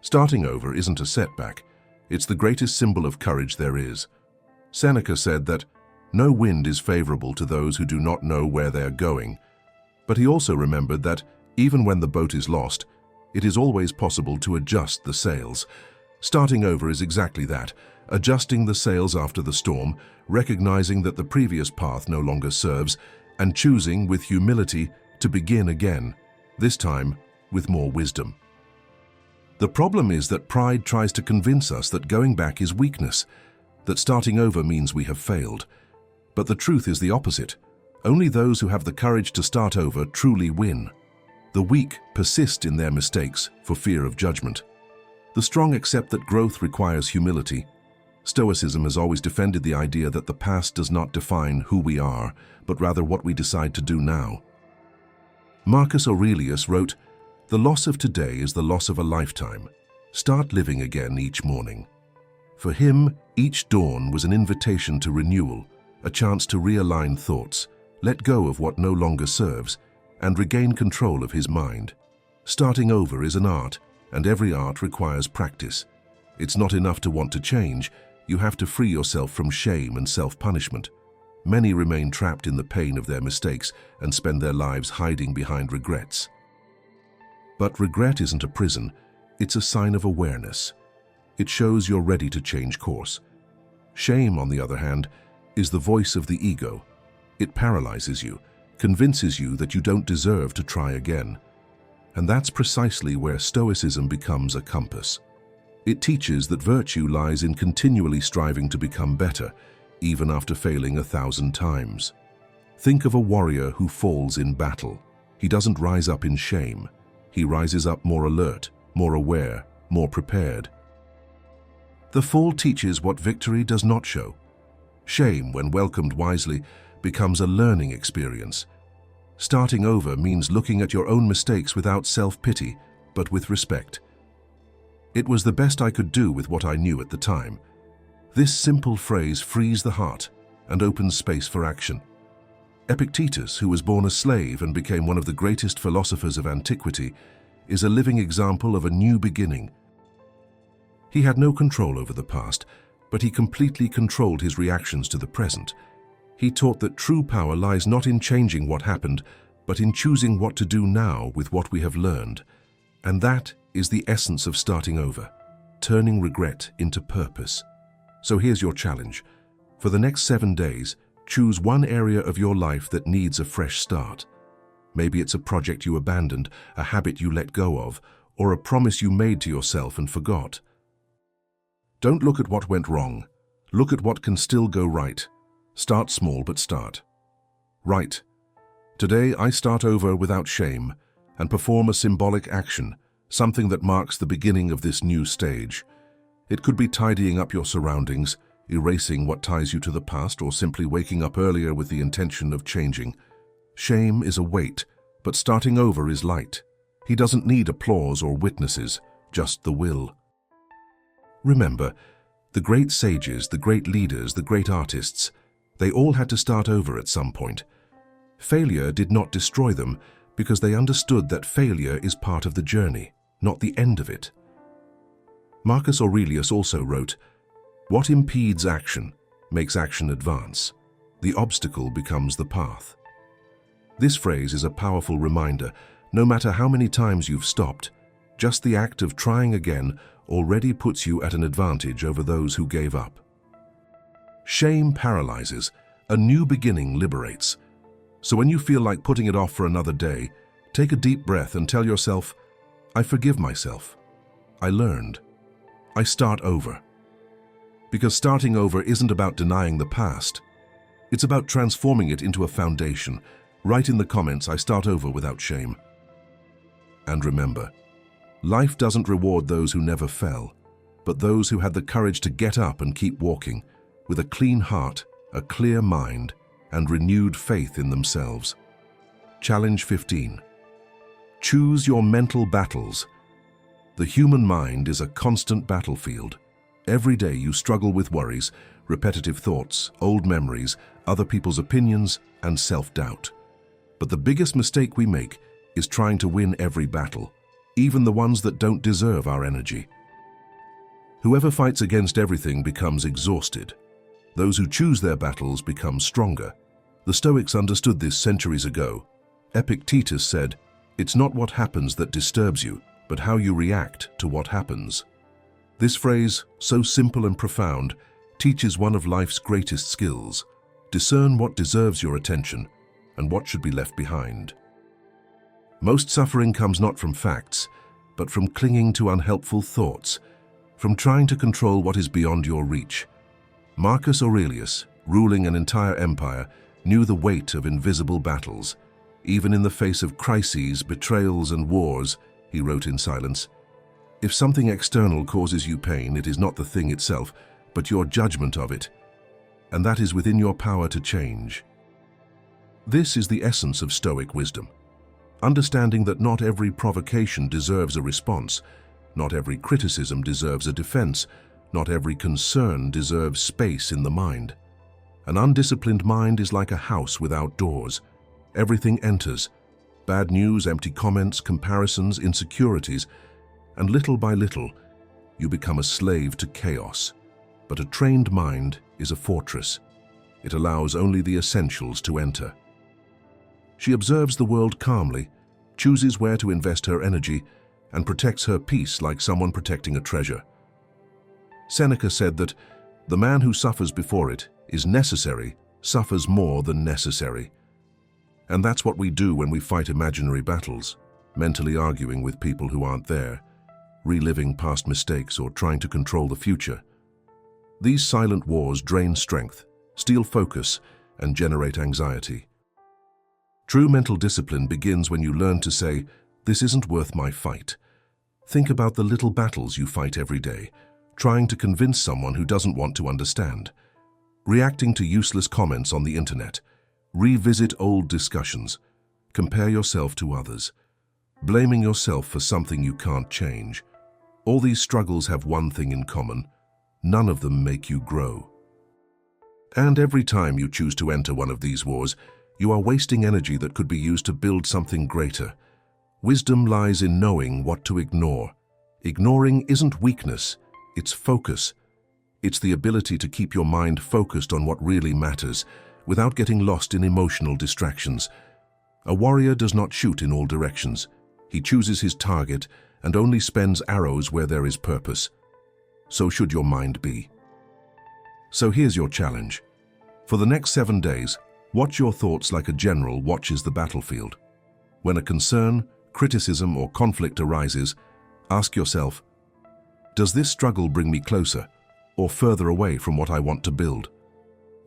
Starting over isn't a setback. It's the greatest symbol of courage there is. Seneca said that no wind is favorable to those who do not know where they are going. But he also remembered that even when the boat is lost, it is always possible to adjust the sails. Starting over is exactly that, adjusting the sails after the storm, recognizing that the previous path no longer serves, and choosing with humility to begin again, this time with more wisdom. The problem is that pride tries to convince us that going back is weakness, that starting over means we have failed. But the truth is the opposite. Only those who have the courage to start over truly win. The weak persist in their mistakes for fear of judgment. The strong accept that growth requires humility. Stoicism has always defended the idea that the past does not define who we are, but rather what we decide to do now. Marcus Aurelius wrote, "The loss of today is the loss of a lifetime. Start living again each morning." For him, each dawn was an invitation to renewal, a chance to realign thoughts, let go of what no longer serves, and regain control of his mind. Starting over is an art, and every art requires practice. It's not enough to want to change, you have to free yourself from shame and self-punishment. Many remain trapped in the pain of their mistakes and spend their lives hiding behind regrets. But regret isn't a prison, it's a sign of awareness. It shows you're ready to change course. Shame, on the other hand, is the voice of the ego. It paralyzes you, convinces you that you don't deserve to try again. And that's precisely where Stoicism becomes a compass. It teaches that virtue lies in continually striving to become better, even after failing 1,000 times. Think of a warrior who falls in battle. He doesn't rise up in shame. He rises up more alert, more aware, more prepared. The fall teaches what victory does not show. Shame, when welcomed wisely, becomes a learning experience. Starting over means looking at your own mistakes without self-pity, but with respect. It was the best I could do with what I knew at the time. This simple phrase frees the heart and opens space for action. Epictetus, who was born a slave and became one of the greatest philosophers of antiquity, is a living example of a new beginning. He had no control over the past, but he completely controlled his reactions to the present. He taught that true power lies not in changing what happened, but in choosing what to do now with what we have learned. And that is the essence of starting over, turning regret into purpose. So here's your challenge. For the next 7 days, choose one area of your life that needs a fresh start. Maybe it's a project you abandoned, a habit you let go of, or a promise you made to yourself and forgot. Don't look at what went wrong. Look at what can still go right. Start small, but start. Right. Today, I start over without shame and perform a symbolic action, something that marks the beginning of this new stage. It could be tidying up your surroundings, erasing what ties you to the past, or simply waking up earlier with the intention of changing. Shame is a weight, but starting over is light. He doesn't need applause or witnesses, just the will. Remember, the great sages, the great leaders, the great artists, they all had to start over at some point. Failure did not destroy them because they understood that failure is part of the journey, not the end of it. Marcus Aurelius also wrote, "What impedes action makes action advance. The obstacle becomes the path." This phrase is a powerful reminder. No matter how many times you've stopped, just the act of trying again already puts you at an advantage over those who gave up. Shame paralyzes. A new beginning liberates. So when you feel like putting it off for another day, take a deep breath and tell yourself, I forgive myself. I learned. I start over. Because starting over isn't about denying the past. It's about transforming it into a foundation. Write in the comments, I start over without shame. And remember, life doesn't reward those who never fell, but those who had the courage to get up and keep walking, with a clean heart, a clear mind, and renewed faith in themselves. Challenge 15. Choose your mental battles. The human mind is a constant battlefield. Every day you struggle with worries, repetitive thoughts, old memories, other people's opinions, and self-doubt. But the biggest mistake we make is trying to win every battle, even the ones that don't deserve our energy. Whoever fights against everything becomes exhausted. Those who choose their battles become stronger. The Stoics understood this centuries ago. Epictetus said, "It's not what happens that disturbs you, but how you react to what happens." This phrase, so simple and profound, teaches one of life's greatest skills. Discern what deserves your attention and what should be left behind. Most suffering comes not from facts, but from clinging to unhelpful thoughts, from trying to control what is beyond your reach. Marcus Aurelius, ruling an entire empire, knew the weight of invisible battles. Even in the face of crises, betrayals, and wars, he wrote in silence, "If something external causes you pain, it is not the thing itself, but your judgment of it, and that is within your power to change." This is the essence of Stoic wisdom. Understanding that not every provocation deserves a response, not every criticism deserves a defense, not every concern deserves space in the mind. An undisciplined mind is like a house without doors. Everything enters: bad news, empty comments, comparisons, insecurities, and little by little, you become a slave to chaos. But a trained mind is a fortress. It allows only the essentials to enter. She observes the world calmly, chooses where to invest her energy, and protects her peace like someone protecting a treasure. Seneca said that the man who suffers before it is necessary, suffers more than necessary. And that's what we do when we fight imaginary battles, mentally arguing with people who aren't there, reliving past mistakes or trying to control the future. These silent wars drain strength, steal focus, and generate anxiety. True mental discipline begins when you learn to say, "This isn't worth my fight." Think about the little battles you fight every day, trying to convince someone who doesn't want to understand, reacting to useless comments on the internet, revisit old discussions, compare yourself to others, blaming yourself for something you can't change. All these struggles have one thing in common: none of them make you grow. And every time you choose to enter one of these wars, you are wasting energy that could be used to build something greater. Wisdom lies in knowing what to ignore. Ignoring isn't weakness, it's focus. It's the ability to keep your mind focused on what really matters, without getting lost in emotional distractions. A warrior does not shoot in all directions. He chooses his target and only spends arrows where there is purpose. So should your mind be. So here's your challenge. For the next 7 days, watch your thoughts like a general watches the battlefield. When a concern, criticism, or conflict arises, ask yourself, does this struggle bring me closer or further away from what I want to build?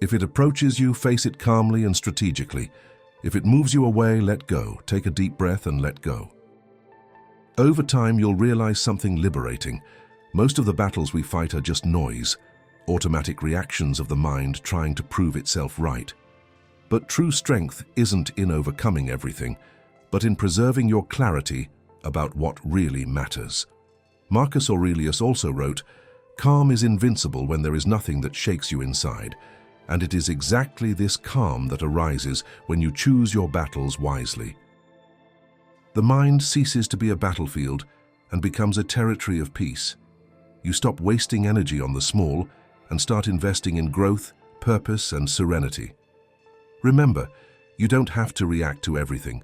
If it approaches you, face it calmly and strategically. If it moves you away, let go. Take a deep breath and let go. Over time, you'll realize something liberating. Most of the battles we fight are just noise, automatic reactions of the mind trying to prove itself right. But true strength isn't in overcoming everything, but in preserving your clarity about what really matters. Marcus Aurelius also wrote, "Calm is invincible when there is nothing that shakes you inside, and it is exactly this calm that arises when you choose your battles wisely." The mind ceases to be a battlefield and becomes a territory of peace. You stop wasting energy on the small and start investing in growth, purpose, and serenity. Remember, you don't have to react to everything.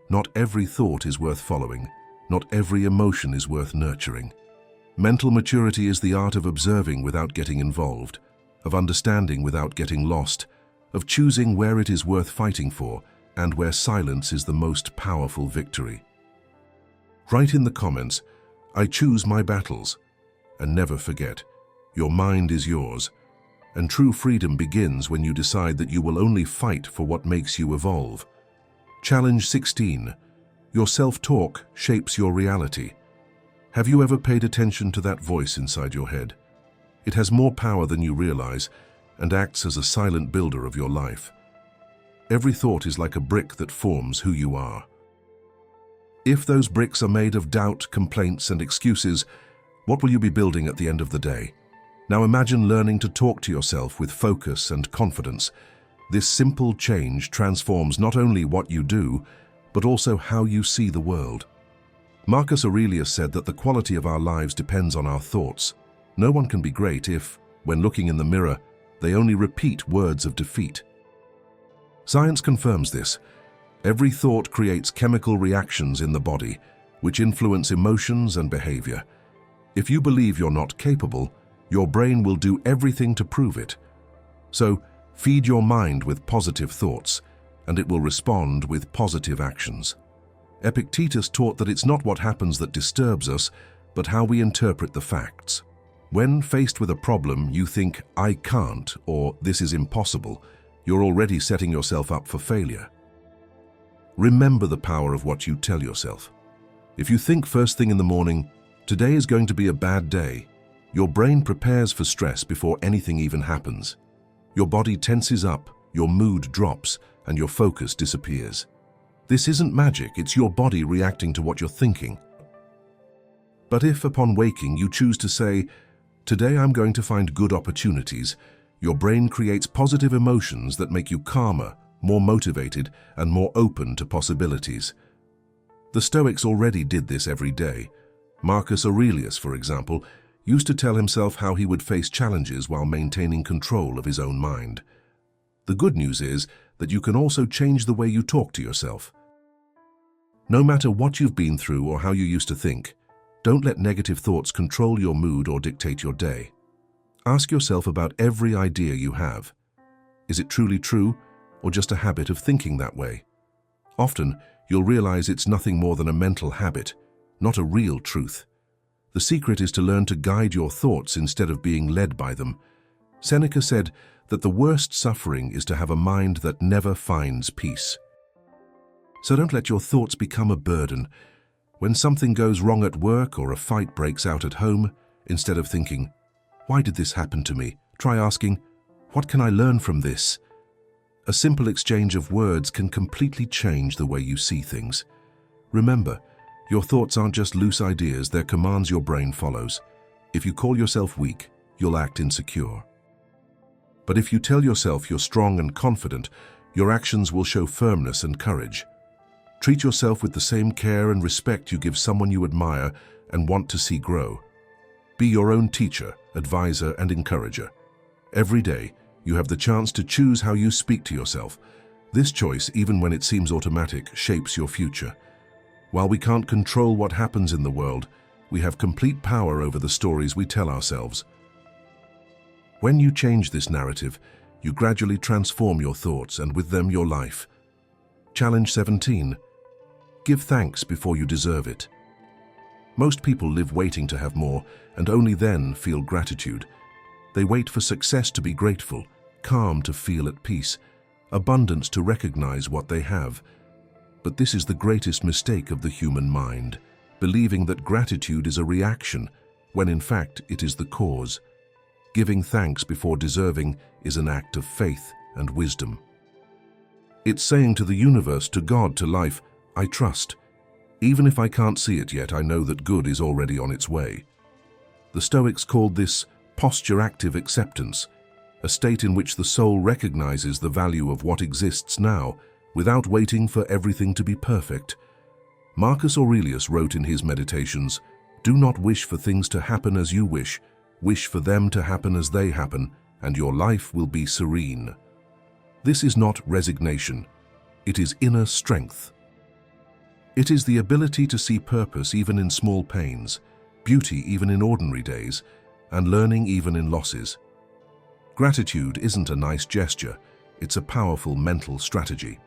Not every thought is worth following. Not every emotion is worth nurturing. Mental maturity is the art of observing without getting involved, of understanding without getting lost, of choosing where it is worth fighting for and where silence is the most powerful victory. Write in the comments, "I choose my battles," and never forget, your mind is yours, and true freedom begins when you decide that you will only fight for what makes you evolve. Challenge 16. Your self-talk shapes your reality. Have you ever paid attention to that voice inside your head? It has more power than you realize and acts as a silent builder of your life. Every thought is like a brick that forms who you are. If those bricks are made of doubt, complaints, and excuses, what will you be building at the end of the day? Now imagine learning to talk to yourself with focus and confidence. This simple change transforms not only what you do, but also how you see the world. Marcus Aurelius said that the quality of our lives depends on our thoughts. No one can be great if, when looking in the mirror, they only repeat words of defeat. Science confirms this. Every thought creates chemical reactions in the body, which influence emotions and behavior. If you believe you're not capable, your brain will do everything to prove it. So, feed your mind with positive thoughts, and it will respond with positive actions. Epictetus taught that it's not what happens that disturbs us, but how we interpret the facts. When faced with a problem, you think, "I can't," or "this is impossible," you're already setting yourself up for failure. Remember the power of what you tell yourself. If you think first thing in the morning, "Today is going to be a bad day," your brain prepares for stress before anything even happens. Your body tenses up, your mood drops, and your focus disappears. This isn't magic, it's your body reacting to what you're thinking. But if, upon waking, you choose to say, "Today I'm going to find good opportunities," your brain creates positive emotions that make you calmer, more motivated, and more open to possibilities. The Stoics already did this every day. Marcus Aurelius, for example, used to tell himself how he would face challenges while maintaining control of his own mind. The good news is that you can also change the way you talk to yourself. No matter what you've been through or how you used to think, don't let negative thoughts control your mood or dictate your day. Ask yourself about every idea you have. Is it truly true, or just a habit of thinking that way? Often, you'll realize it's nothing more than a mental habit, not a real truth. The secret is to learn to guide your thoughts instead of being led by them. Seneca said that the worst suffering is to have a mind that never finds peace. So don't let your thoughts become a burden. When something goes wrong at work or a fight breaks out at home, instead of thinking, "Why did this happen to me?" try asking, "What can I learn from this?" A simple exchange of words can completely change the way you see things. Remember, your thoughts aren't just loose ideas, they're commands your brain follows. If you call yourself weak, you'll act insecure. But if you tell yourself you're strong and confident, your actions will show firmness and courage. Treat yourself with the same care and respect you give someone you admire and want to see grow. Be your own teacher, advisor, and encourager. Every day, you have the chance to choose how you speak to yourself. This choice, even when it seems automatic, shapes your future. While we can't control what happens in the world, we have complete power over the stories we tell ourselves. When you change this narrative, you gradually transform your thoughts and with them your life. Challenge 17. Give thanks before you deserve it. Most people live waiting to have more and only then feel gratitude. They wait for success to be grateful, calm to feel at peace, abundance to recognize what they have. But this is the greatest mistake of the human mind, believing that gratitude is a reaction, when in fact it is the cause. Giving thanks before deserving is an act of faith and wisdom. It's saying to the universe, to God, to life, "I trust. Even if I can't see it yet, I know that good is already on its way." The Stoics called this posture-active acceptance, a state in which the soul recognizes the value of what exists now, without waiting for everything to be perfect. Marcus Aurelius wrote in his Meditations, "Do not wish for things to happen as you wish for them to happen as they happen, and your life will be serene." This is not resignation, it is inner strength. It is the ability to see purpose even in small pains, beauty even in ordinary days, and learning even in losses. Gratitude isn't a nice gesture, it's a powerful mental strategy.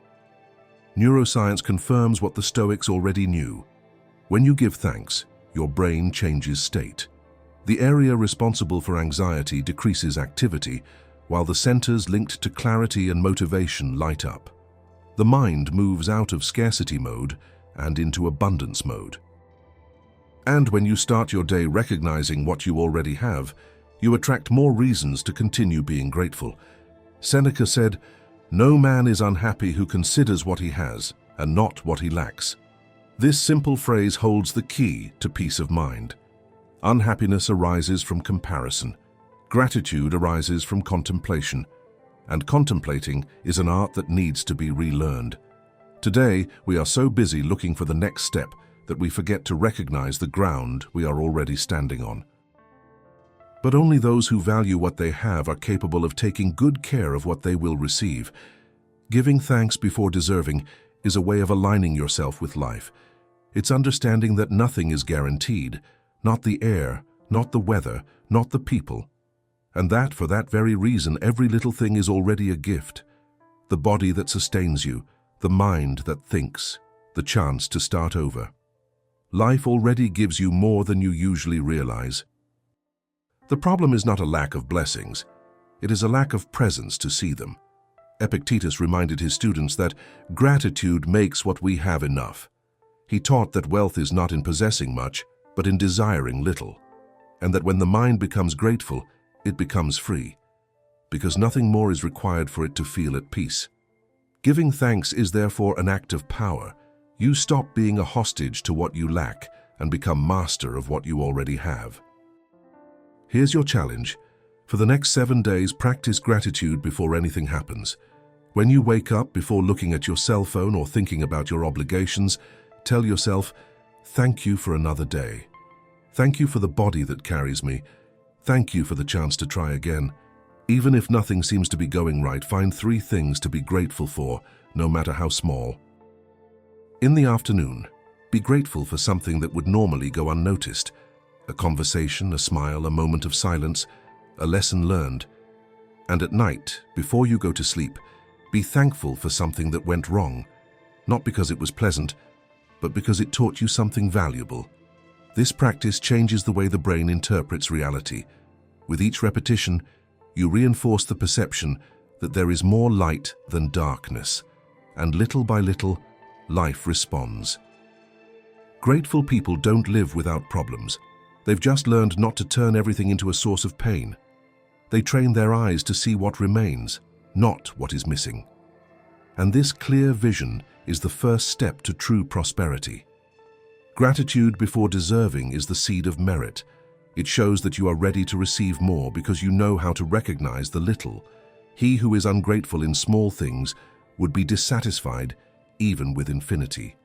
Neuroscience confirms what the Stoics already knew. When you give thanks, your brain changes state. The area responsible for anxiety decreases activity, while the centers linked to clarity and motivation light up. The mind moves out of scarcity mode and into abundance mode. And when you start your day recognizing what you already have, you attract more reasons to continue being grateful. Seneca said, "No man is unhappy who considers what he has and not what he lacks." This simple phrase holds the key to peace of mind. Unhappiness arises from comparison. Gratitude arises from contemplation. And contemplating is an art that needs to be relearned. Today, we are so busy looking for the next step that we forget to recognize the ground we are already standing on. But only those who value what they have are capable of taking good care of what they will receive. Giving thanks before deserving is a way of aligning yourself with life. It's understanding that nothing is guaranteed, not the air, not the weather, not the people. And that, for that very reason, every little thing is already a gift. The body that sustains you, the mind that thinks, the chance to start over. Life already gives you more than you usually realize. The problem is not a lack of blessings. It is a lack of presence to see them. Epictetus reminded his students that gratitude makes what we have enough. He taught that wealth is not in possessing much, but in desiring little, and that when the mind becomes grateful, it becomes free, because nothing more is required for it to feel at peace. Giving thanks is therefore an act of power. You stop being a hostage to what you lack and become master of what you already have. Here's your challenge. For the next 7 days, practice gratitude before anything happens. When you wake up, before looking at your cell phone or thinking about your obligations, tell yourself, "Thank you for another day. Thank you for the body that carries me. Thank you for the chance to try again." Even if nothing seems to be going right, find 3 things to be grateful for, no matter how small. In the afternoon, be grateful for something that would normally go unnoticed. A conversation, a smile, a moment of silence, a lesson learned. And at night, before you go to sleep, be thankful for something that went wrong, not because it was pleasant, but because it taught you something valuable. This practice changes the way the brain interprets reality. With each repetition, you reinforce the perception that there is more light than darkness, and little by little, life responds. Grateful people don't live without problems. They've just learned not to turn everything into a source of pain. They train their eyes to see what remains, not what is missing. And this clear vision is the first step to true prosperity. Gratitude before deserving is the seed of merit. It shows that you are ready to receive more because you know how to recognize the little. He who is ungrateful in small things would be dissatisfied even with infinity.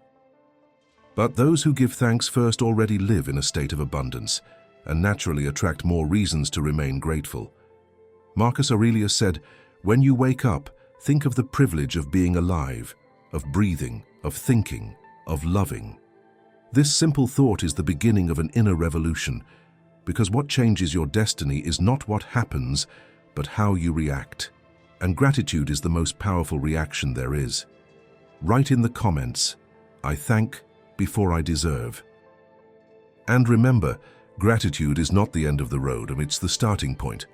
But those who give thanks first already live in a state of abundance and naturally attract more reasons to remain grateful. Marcus Aurelius said, "When you wake up, think of the privilege of being alive, of breathing, of thinking, of loving." This simple thought is the beginning of an inner revolution, because what changes your destiny is not what happens, but how you react. And gratitude is the most powerful reaction there is. Write in the comments, "I thank before I deserve." And remember, gratitude is not the end of the road, and it's the starting point.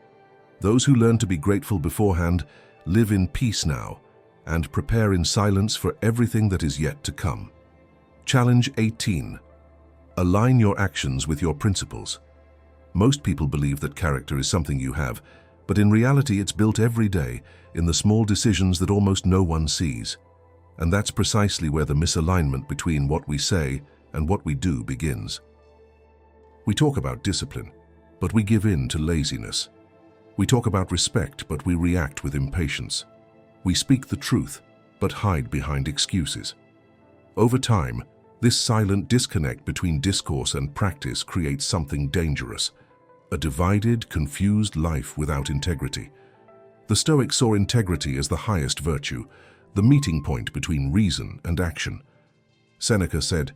Those who learn to be grateful beforehand live in peace now and prepare in silence for everything that is yet to come. Challenge 18. Align your actions with your principles. Most people believe that character is something you have, but in reality it's built every day in the small decisions that almost no one sees. And that's precisely where the misalignment between what we say and what we do begins. We talk about discipline, but we give in to laziness. We talk about respect, but we react with impatience. We speak the truth, but hide behind excuses. Over time, this silent disconnect between discourse and practice creates something dangerous, a divided, confused life without integrity. The Stoics saw integrity as the highest virtue, the meeting point between reason and action. Seneca said,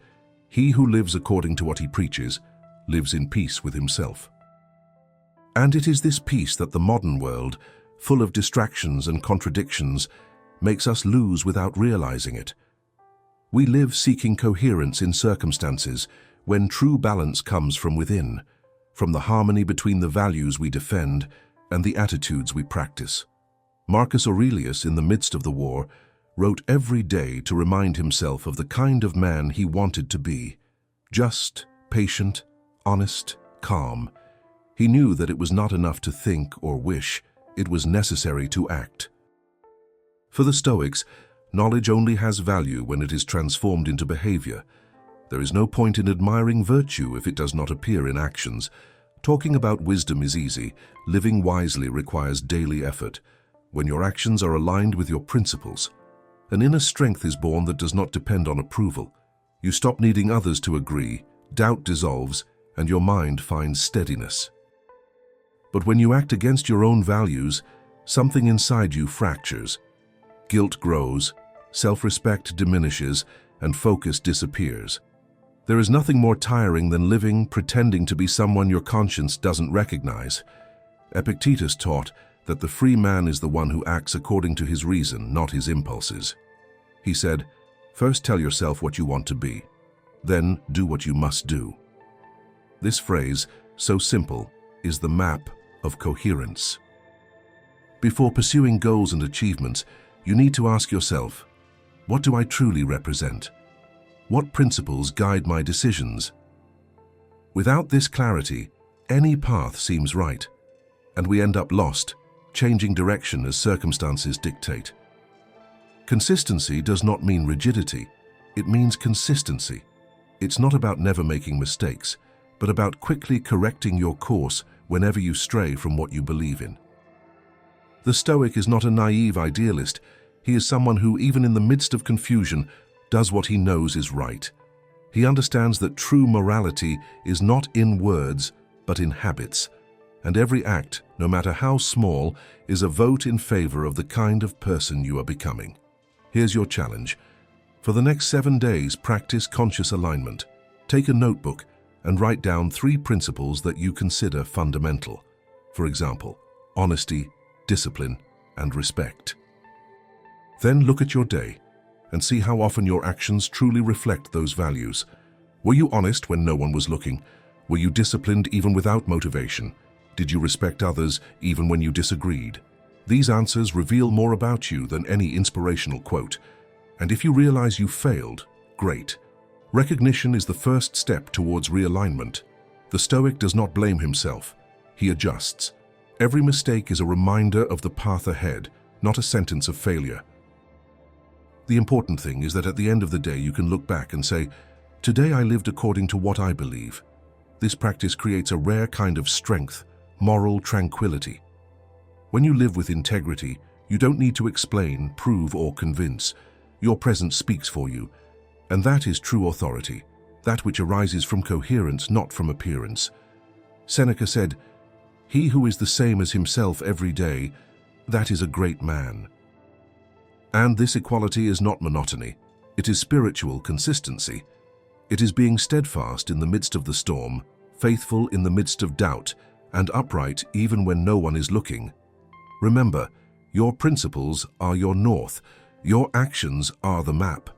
"He who lives according to what he preaches lives in peace with himself." And it is this peace that the modern world, full of distractions and contradictions, makes us lose without realizing it. We live seeking coherence in circumstances when true balance comes from within, from the harmony between the values we defend and the attitudes we practice. Marcus Aurelius, in the midst of the war, wrote every day to remind himself of the kind of man he wanted to be: just, patient, honest, calm. He knew that it was not enough to think or wish, it was necessary to act. For the Stoics, knowledge only has value when it is transformed into behavior. There is no point in admiring virtue if it does not appear in actions. Talking about wisdom is easy. Living wisely requires daily effort. When your actions are aligned with your principles, an inner strength is born that does not depend on approval. You stop needing others to agree, doubt dissolves, and your mind finds steadiness. But when you act against your own values, something inside you fractures. Guilt grows, self-respect diminishes, and focus disappears. There is nothing more tiring than living pretending to be someone your conscience doesn't recognize. Epictetus taught that the free man is the one who acts according to his reason, not his impulses. He said, "First tell yourself what you want to be, then do what you must do." This phrase, so simple, is the map of coherence. Before pursuing goals and achievements, you need to ask yourself, what do I truly represent? What principles guide my decisions? Without this clarity, any path seems right, and we end up lost, changing direction as circumstances dictate. Consistency does not mean rigidity, it means consistency. It's not about never making mistakes, but about quickly correcting your course whenever you stray from what you believe in. The Stoic is not a naive idealist. He is someone who, even in the midst of confusion, does what he knows is right. He understands that true morality is not in words, but in habits. And every act, no matter how small, is a vote in favor of the kind of person you are becoming. Here's your challenge. For the next 7 days, practice conscious alignment. Take a notebook and write down 3 principles that you consider fundamental. For example, honesty, discipline, and respect. Then look at your day and see how often your actions truly reflect those values. Were you honest when no one was looking? Were you disciplined even without motivation? Did you respect others even when you disagreed? These answers reveal more about you than any inspirational quote. And if you realize you failed, great. Recognition is the first step towards realignment. The Stoic does not blame himself. He adjusts. Every mistake is a reminder of the path ahead, not a sentence of failure. The important thing is that at the end of the day you can look back and say, "Today I lived according to what I believe." This practice creates a rare kind of strength, moral tranquility. When you live with integrity, you don't need to explain, prove, or convince. Your presence speaks for you. And that is true authority, that which arises from coherence, not from appearance. Seneca said, "He who is the same as himself every day, that is a great man." And this equality is not monotony. It is spiritual consistency. It is being steadfast in the midst of the storm, faithful in the midst of doubt, and upright even when no one is looking. Remember, your principles are your north. Your actions are the map.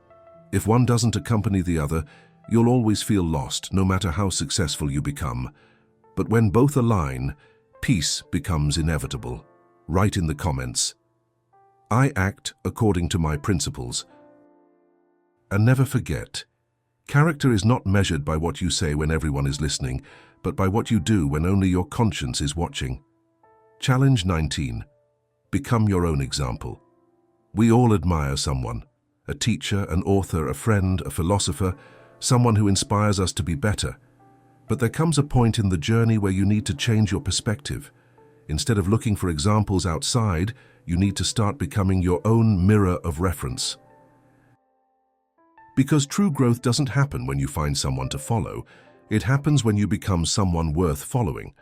If one doesn't accompany the other, you'll always feel lost, no matter how successful you become. But when both align, peace becomes inevitable. Write in the comments, "I act according to my principles." And never forget, character is not measured by what you say when everyone is listening, but by what you do when only your conscience is watching. Challenge 19. Become your own example. We all admire someone. A teacher, an author, a friend, a philosopher, someone who inspires us to be better. But there comes a point in the journey where you need to change your perspective. Instead of looking for examples outside, you need to start becoming your own mirror of reference. Because true growth doesn't happen when you find someone to follow, it happens when you become someone worth following.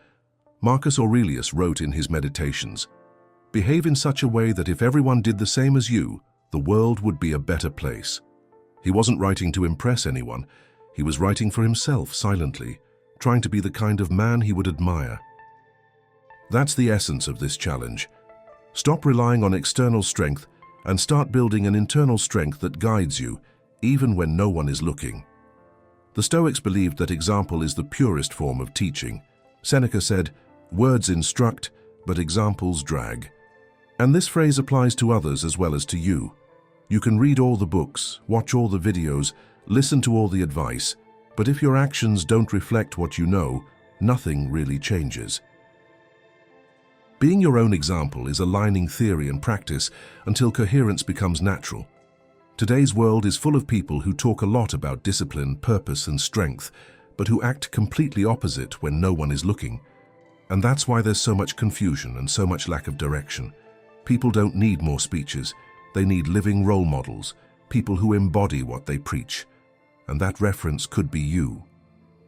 Marcus Aurelius wrote in his Meditations, "Behave in such a way that if everyone did the same as you, the world would be a better place." He wasn't writing to impress anyone. He was writing for himself silently, trying to be the kind of man he would admire. That's the essence of this challenge. Stop relying on external strength and start building an internal strength that guides you, even when no one is looking. The Stoics believed that example is the purest form of teaching. Seneca said, "Words instruct, but examples drag." And this phrase applies to others as well as to you. You can read all the books, watch all the videos, listen to all the advice, but if your actions don't reflect what you know, nothing really changes. Being your own example is aligning theory and practice until coherence becomes natural. Today's world is full of people who talk a lot about discipline, purpose, and strength, but who act completely opposite when no one is looking. And that's why there's so much confusion and so much lack of direction. People don't need more speeches. They need living role models, people who embody what they preach. And that reference could be you.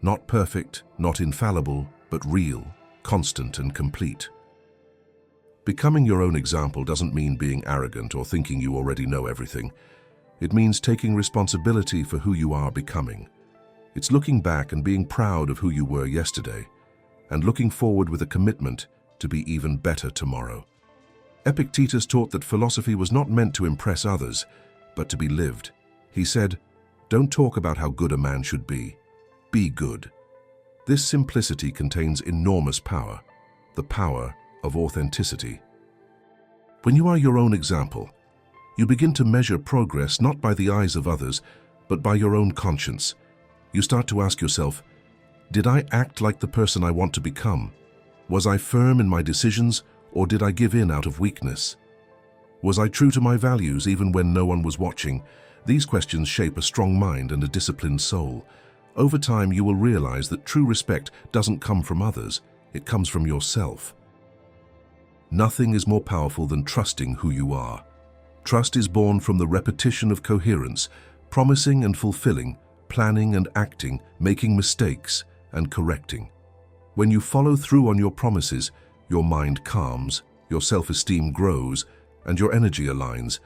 Not perfect, not infallible, but real, constant, and complete. Becoming your own example doesn't mean being arrogant or thinking you already know everything. It means taking responsibility for who you are becoming. It's looking back and being proud of who you were yesterday, and looking forward with a commitment to be even better tomorrow. Epictetus taught that philosophy was not meant to impress others, but to be lived. He said, "Don't talk about how good a man should be good." This simplicity contains enormous power, the power of authenticity. When you are your own example, you begin to measure progress not by the eyes of others, but by your own conscience. You start to ask yourself, did I act like the person I want to become? Was I firm in my decisions, or did I give in out of weakness? Was I true to my values even when no one was watching? These questions shape a strong mind and a disciplined soul. Over time, you will realize that true respect doesn't come from others, it comes from yourself. Nothing is more powerful than trusting who you are. Trust is born from the repetition of coherence, promising and fulfilling, planning and acting, making mistakes and correcting. When you follow through on your promises, your mind calms, your self-esteem grows, and your energy aligns.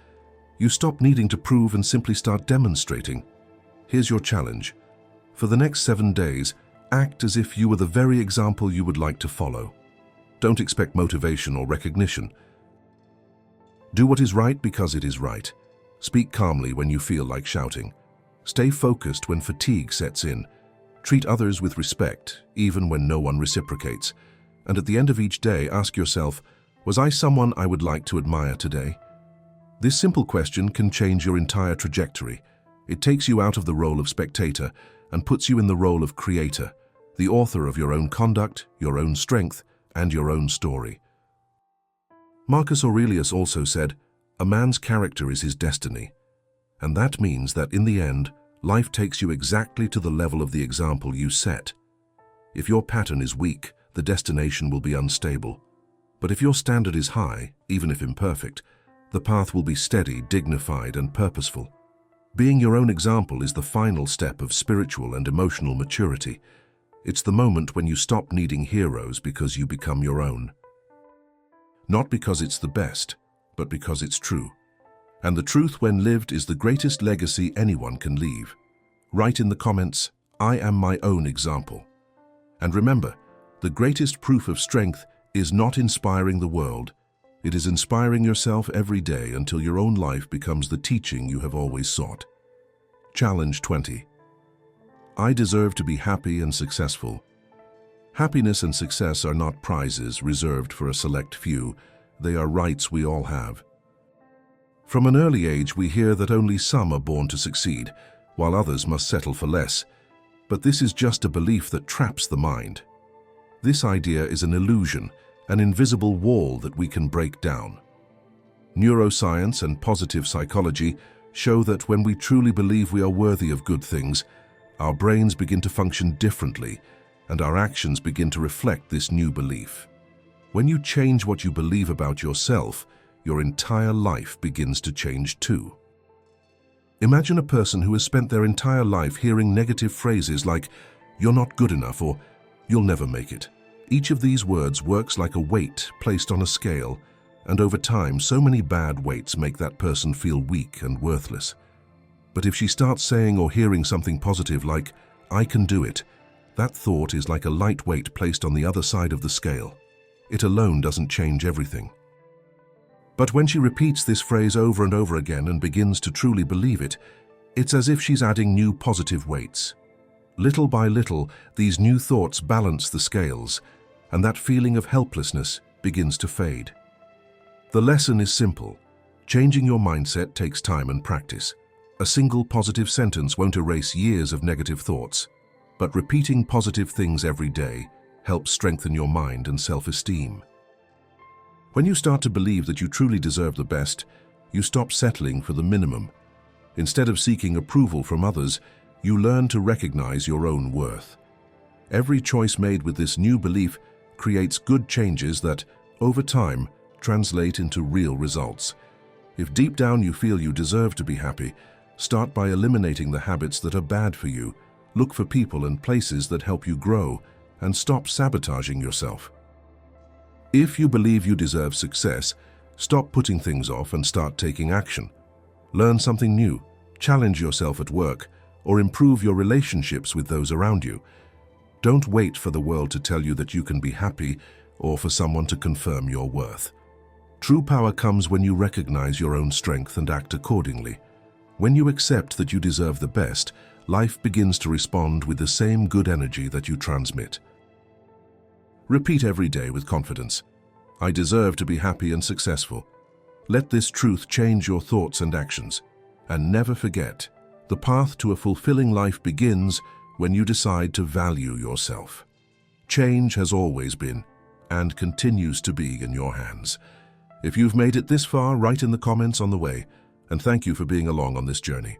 You stop needing to prove and simply start demonstrating. Here's your challenge. For the next 7 days, act as if you were the very example you would like to follow. Don't expect motivation or recognition. Do what is right because it is right. Speak calmly when you feel like shouting. Stay focused when fatigue sets in. Treat others with respect, even when no one reciprocates. And at the end of each day, ask yourself, was I someone I would like to admire today? This simple question can change your entire trajectory. It takes you out of the role of spectator and puts you in the role of creator, the author of your own conduct, your own strength, and your own story. Marcus Aurelius also said, "A man's character is his destiny." And that means that in the end, life takes you exactly to the level of the example you set. If your pattern is weak, the destination will be unstable. But if your standard is high, even if imperfect, the path will be steady, dignified, and purposeful. Being your own example is the final step of spiritual and emotional maturity. It's the moment when you stop needing heroes because you become your own. Not because it's the best, but because it's true. And the truth when lived is the greatest legacy anyone can leave. Write in the comments, "I am my own example." And remember, the greatest proof of strength is not inspiring the world. It is inspiring yourself every day until your own life becomes the teaching you have always sought. Challenge 20. I deserve to be happy and successful. Happiness and success are not prizes reserved for a select few. They are rights we all have. From an early age, we hear that only some are born to succeed, while others must settle for less. But this is just a belief that traps the mind. This idea is an illusion, an invisible wall that we can break down. Neuroscience and positive psychology show that when we truly believe we are worthy of good things, our brains begin to function differently, and our actions begin to reflect this new belief. When you change what you believe about yourself, your entire life begins to change too. Imagine a person who has spent their entire life hearing negative phrases like, "You're not good enough," or "You'll never make it." Each of these words works like a weight placed on a scale, and over time, so many bad weights make that person feel weak and worthless. But if she starts saying or hearing something positive like, "I can do it," that thought is like a light weight placed on the other side of the scale. It alone doesn't change everything. But when she repeats this phrase over and over again and begins to truly believe it, It's as if she's adding new positive weights. Little by little, these new thoughts balance the scales, and that feeling of helplessness begins to fade. The lesson is simple. Changing your mindset takes time and practice. A single positive sentence won't erase years of negative thoughts, but repeating positive things every day helps strengthen your mind and self-esteem. When you start to believe that you truly deserve the best, you stop settling for the minimum. Instead of seeking approval from others, you learn to recognize your own worth. Every choice made with this new belief creates good changes that, over time, translate into real results. If deep down you feel you deserve to be happy, start by eliminating the habits that are bad for you. Look for people and places that help you grow, and stop sabotaging yourself. If you believe you deserve success, stop putting things off and start taking action. Learn something new, challenge yourself at work, or improve your relationships with those around you. Don't wait for the world to tell you that you can be happy or for someone to confirm your worth. True power comes when you recognize your own strength and act accordingly. When you accept that you deserve the best, life begins to respond with the same good energy that you transmit. Repeat every day with confidence. I deserve to be happy and successful. Let this truth change your thoughts and actions. And never forget, the path to a fulfilling life begins when you decide to value yourself. Change has always been, and continues to be, in your hands. If you've made it this far, write in the comments on the way, and thank you for being along on this journey.